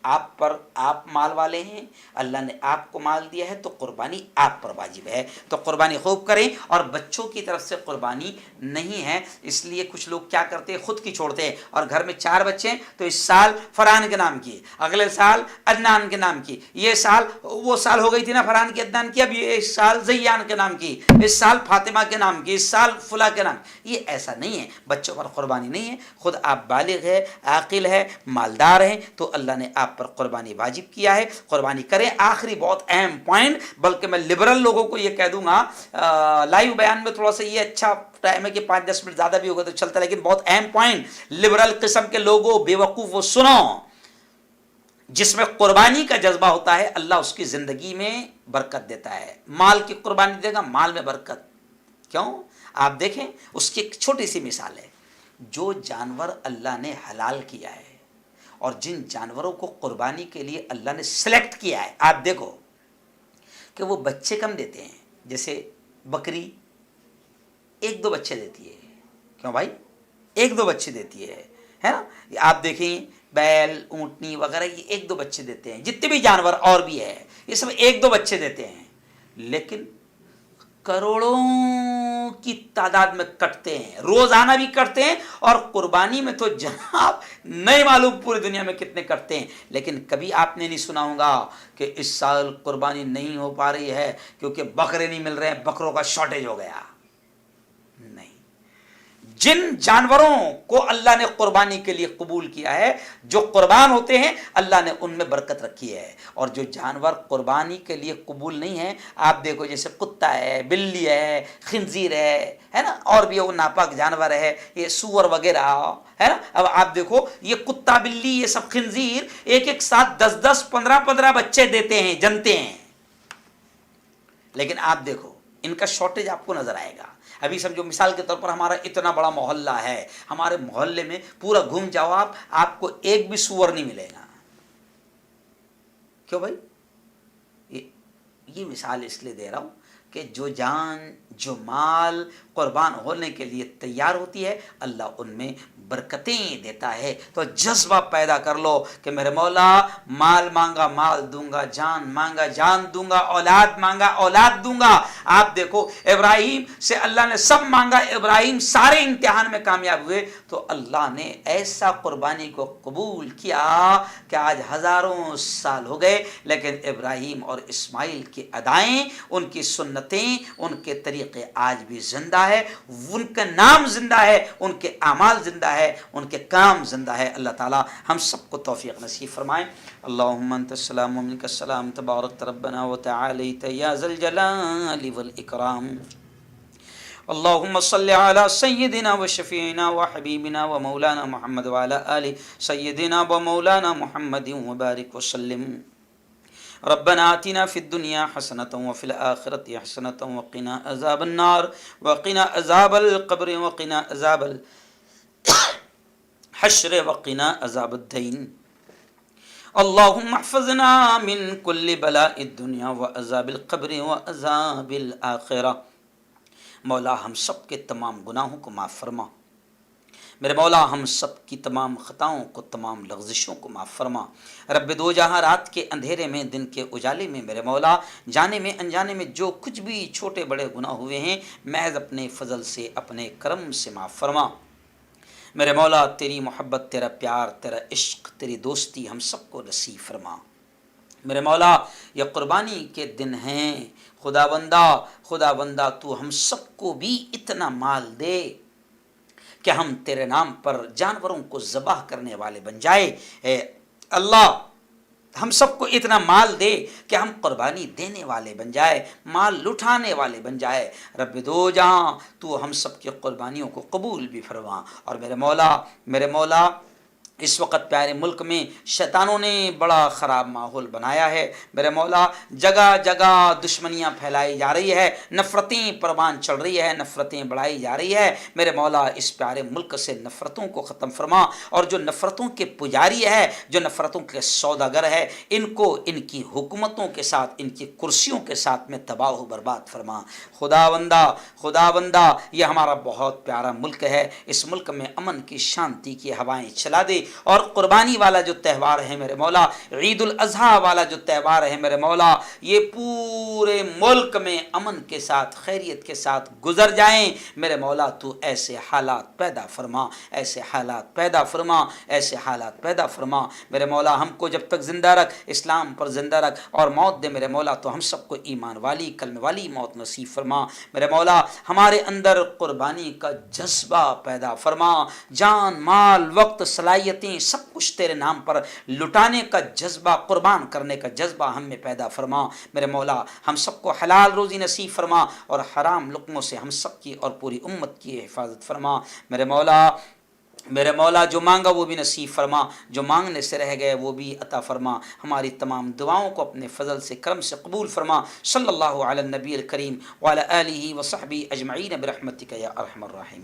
آپ پر، آپ مال والے ہیں، اللہ نے آپ کو مال دیا ہے تو قربانی آپ پر واجب ہے، تو قربانی خوب کریں۔ اور بچوں کی طرف سے قربانی نہیں ہے، اس لیے کچھ لوگ کیا کرتے ہیں، خود کی چھوڑتے ہیں، اور گھر میں 4 بچے ہیں تو اس سال فرحان کے نام کی، اگلے سال عدنان کے نام کی، یہ سال وہ سال ہو گئی تھی نا فرحان کی عدنان کی، اب یہ اس سال زیان کے نام کی، اس سال فاطمہ کے نام کی، اس سال فلاں کے نام۔ یہ ایسا نہیں ہے، بچوں پر قربانی نہیں ہے۔ خود آپ بالغ ہے، عاقل ہے، مالدار ہیں تو اللہ نے آپ پر قربانی واجب کیا ہے، قربانی کریں۔ آخری بہت اہم پوائنٹ، بلکہ میں لبرل لوگوں کو یہ کہہ دوں گا، لائیو بیان میں تھوڑا سا یہ اچھا ٹائم ہے کہ 5-10 منٹ زیادہ بھی ہوگا تو چلتا، لیکن بہت اہم پوائنٹ لبرل قسم کے لوگوں، بے وقوف، وہ سنو، جس میں قربانی کا جذبہ ہوتا ہے اللہ اس کی زندگی میں برکت دیتا ہے۔ مال کی قربانی دے گا، مال میں برکت، کیوں؟ آپ دیکھیں اس کی ایک چھوٹی سی مثال ہے، جو جانور اللہ نے حلال کیا ہے اور جن جانوروں کو قربانی کے لیے اللہ نے سلیکٹ کیا ہے، آپ دیکھو کہ وہ بچے کم دیتے ہیں۔ جیسے بکری 1-2 بچے دیتی ہے، کیوں بھائی؟ 1-2 بچے دیتی ہے نا۔ آپ دیکھیں بیل، اونٹنی وغیرہ یہ 1-2 بچے دیتے ہیں، جتنے بھی جانور اور بھی ہے یہ سب 1-2 بچے دیتے ہیں، لیکن کروڑوں کی تعداد میں کٹتے ہیں، روزانہ بھی کٹتے ہیں، اور قربانی میں تو جناب نہیں معلوم پوری دنیا میں کتنے کٹتے ہیں۔ لیکن کبھی آپ نے نہیں سنا ہوگا کہ اس سال قربانی نہیں ہو پا رہی ہے کیونکہ بکرے نہیں مل رہے ہیں، بکروں کا شارٹیج ہو گیا، نہیں۔ جن جانوروں کو اللہ نے قربانی کے لیے قبول کیا ہے، جو قربان ہوتے ہیں، اللہ نے ان میں برکت رکھی ہے، اور جو جانور قربانی کے لیے قبول نہیں ہیں، آپ دیکھو جیسے کتا ہے، بلی ہے، خنزیر ہے نا، اور بھی وہ ناپاک جانور ہے، یہ سور وغیرہ ہے نا۔ اب آپ دیکھو یہ کتا، بلی، یہ سب خنزیر ایک ساتھ 10-10، 15-15 بچے دیتے ہیں، جنتے ہیں، لیکن آپ دیکھو ان کا شارٹیج آپ کو نظر آئے گا۔ ابھی سمجھو مثال کے طور پر ہمارا اتنا بڑا محلہ ہے، ہمارے محلے میں پورا گھوم جاؤ آپ کو ایک بھی سور نہیں ملے گا، کیوں بھائی؟ یہ مثال اس لیے دے رہا ہوں کہ جو جان، جو مال قربان ہونے کے لیے تیار ہوتی ہے اللہ ان میں برکتیں دیتا ہے۔ تو جذبہ پیدا کر لو کہ میرے مولا مال مانگا مال دوں گا، جان مانگا جان دوں گا، اولاد مانگا اولاد دوں گا۔ آپ دیکھو ابراہیم سے اللہ نے سب مانگا، ابراہیم سارے امتحان میں کامیاب ہوئے، تو اللہ نے ایسا قربانی کو قبول کیا کہ آج ہزاروں سال ہو گئے، لیکن ابراہیم اور اسماعیل کی ادائیں، ان کی سنتیں، ان کے طریقے آج بھی زندہ ہے، ان کا نام زندہ ہے، ان کے اعمال زندہ ہے، ان کے کام زندہ ہے۔ اللہ تعالی ہم سب کو توفیق نصیب فرمائے۔ اللہم انت السلام و منک السلام، تبارک ربنا و تعالیت یا ذا الجلال والاکرام۔ اللہم صل علی سیدنا و شفیعنا و حبیبنا و مولانا محمد و علی آل سیدنا و مولانا محمد و بارک وسلم۔ ربنا آتنا فی الدنیا حسنة وفی الآخرة حسنة وقنا عذاب النار وقنا عذاب القبر وقنا عذاب الحشر وقنا عذاب الدین۔ اللہم احفظنا من کل بلاء الدنیا وعذاب القبر وعذاب الآخرہ۔ مولا ہم سب کے تمام گناہوں کو معاف فرما، میرے مولا ہم سب کی تمام خطاؤں کو، تمام لغزشوں کو معاف فرما۔ رب دو جہاں رات کے اندھیرے میں، دن کے اجالے میں، میرے مولا جانے میں انجانے میں جو کچھ بھی چھوٹے بڑے گناہ ہوئے ہیں، محض اپنے فضل سے، اپنے کرم سے معاف فرما۔ میرے مولا تیری محبت، تیرا پیار، تیرا عشق، تیری دوستی ہم سب کو نصیب فرما۔ میرے مولا یہ قربانی کے دن ہیں، خدا بندہ تو ہم سب کو بھی اتنا مال دے کہ ہم تیرے نام پر جانوروں کو ذبح کرنے والے بن جائے۔ اے اللہ ہم سب کو اتنا مال دے کہ ہم قربانی دینے والے بن جائے، مال لٹانے والے بن جائے۔ رب دو جہاں تو ہم سب کی قربانیوں کو قبول بھی فرما۔ اور میرے مولا اس وقت پیارے ملک میں شیطانوں نے بڑا خراب ماحول بنایا ہے میرے مولا، جگہ جگہ دشمنیاں پھیلائی جا رہی ہے، نفرتیں پروان چڑھ رہی ہے، نفرتیں بڑھائی جا رہی ہے میرے مولا۔ اس پیارے ملک سے نفرتوں کو ختم فرما، اور جو نفرتوں کے پجاری ہے، جو نفرتوں کے سوداگر ہے، ان کو ان کی حکومتوں کے ساتھ، ان کی کرسیوں کے ساتھ میں تباہ و برباد فرما۔ خدا بندہ یہ ہمارا بہت پیارا ملک ہے، اس ملک میں امن کی، شانتی کی ہوائیں چلا دے، اور قربانی والا جو تہوار ہے میرے مولا، عید الاضحیٰ والا جو تہوار ہے میرے مولا، یہ پورے ملک میں امن کے ساتھ، خیریت کے ساتھ گزر جائیں میرے مولا۔ تو ایسے حالات پیدا فرما، ایسے حالات پیدا فرما، ایسے حالات پیدا فرما میرے مولا۔ ہم کو جب تک زندہ رکھ، اسلام پر زندہ رکھ، اور موت دے میرے مولا تو ہم سب کو ایمان والی، کلمہ والی موت نصیب فرما میرے مولا۔ ہمارے اندر قربانی کا جذبہ پیدا فرما، جان، مال، وقت، صلاحیتیں سب کچھ تیرے نام پر لٹانے کا جذبہ، قربان کرنے کا جذبہ ہم میں پیدا فرما میرے مولا۔ ہم سب کو حلال روزی نصیب فرما، اور حرام لقموں سے ہم سب کی اور پوری امت کی حفاظت فرما میرے مولا۔ جو مانگا وہ بھی نصیب فرما، جو مانگنے سے رہ گئے وہ بھی عطا فرما۔ ہماری تمام دعاؤں کو اپنے فضل سے، کرم سے قبول فرما۔ صلی اللہ علی النبی الکریم وعلی آلہ وصحبہ اجمعین برحمتک یا ارحم الراحمین۔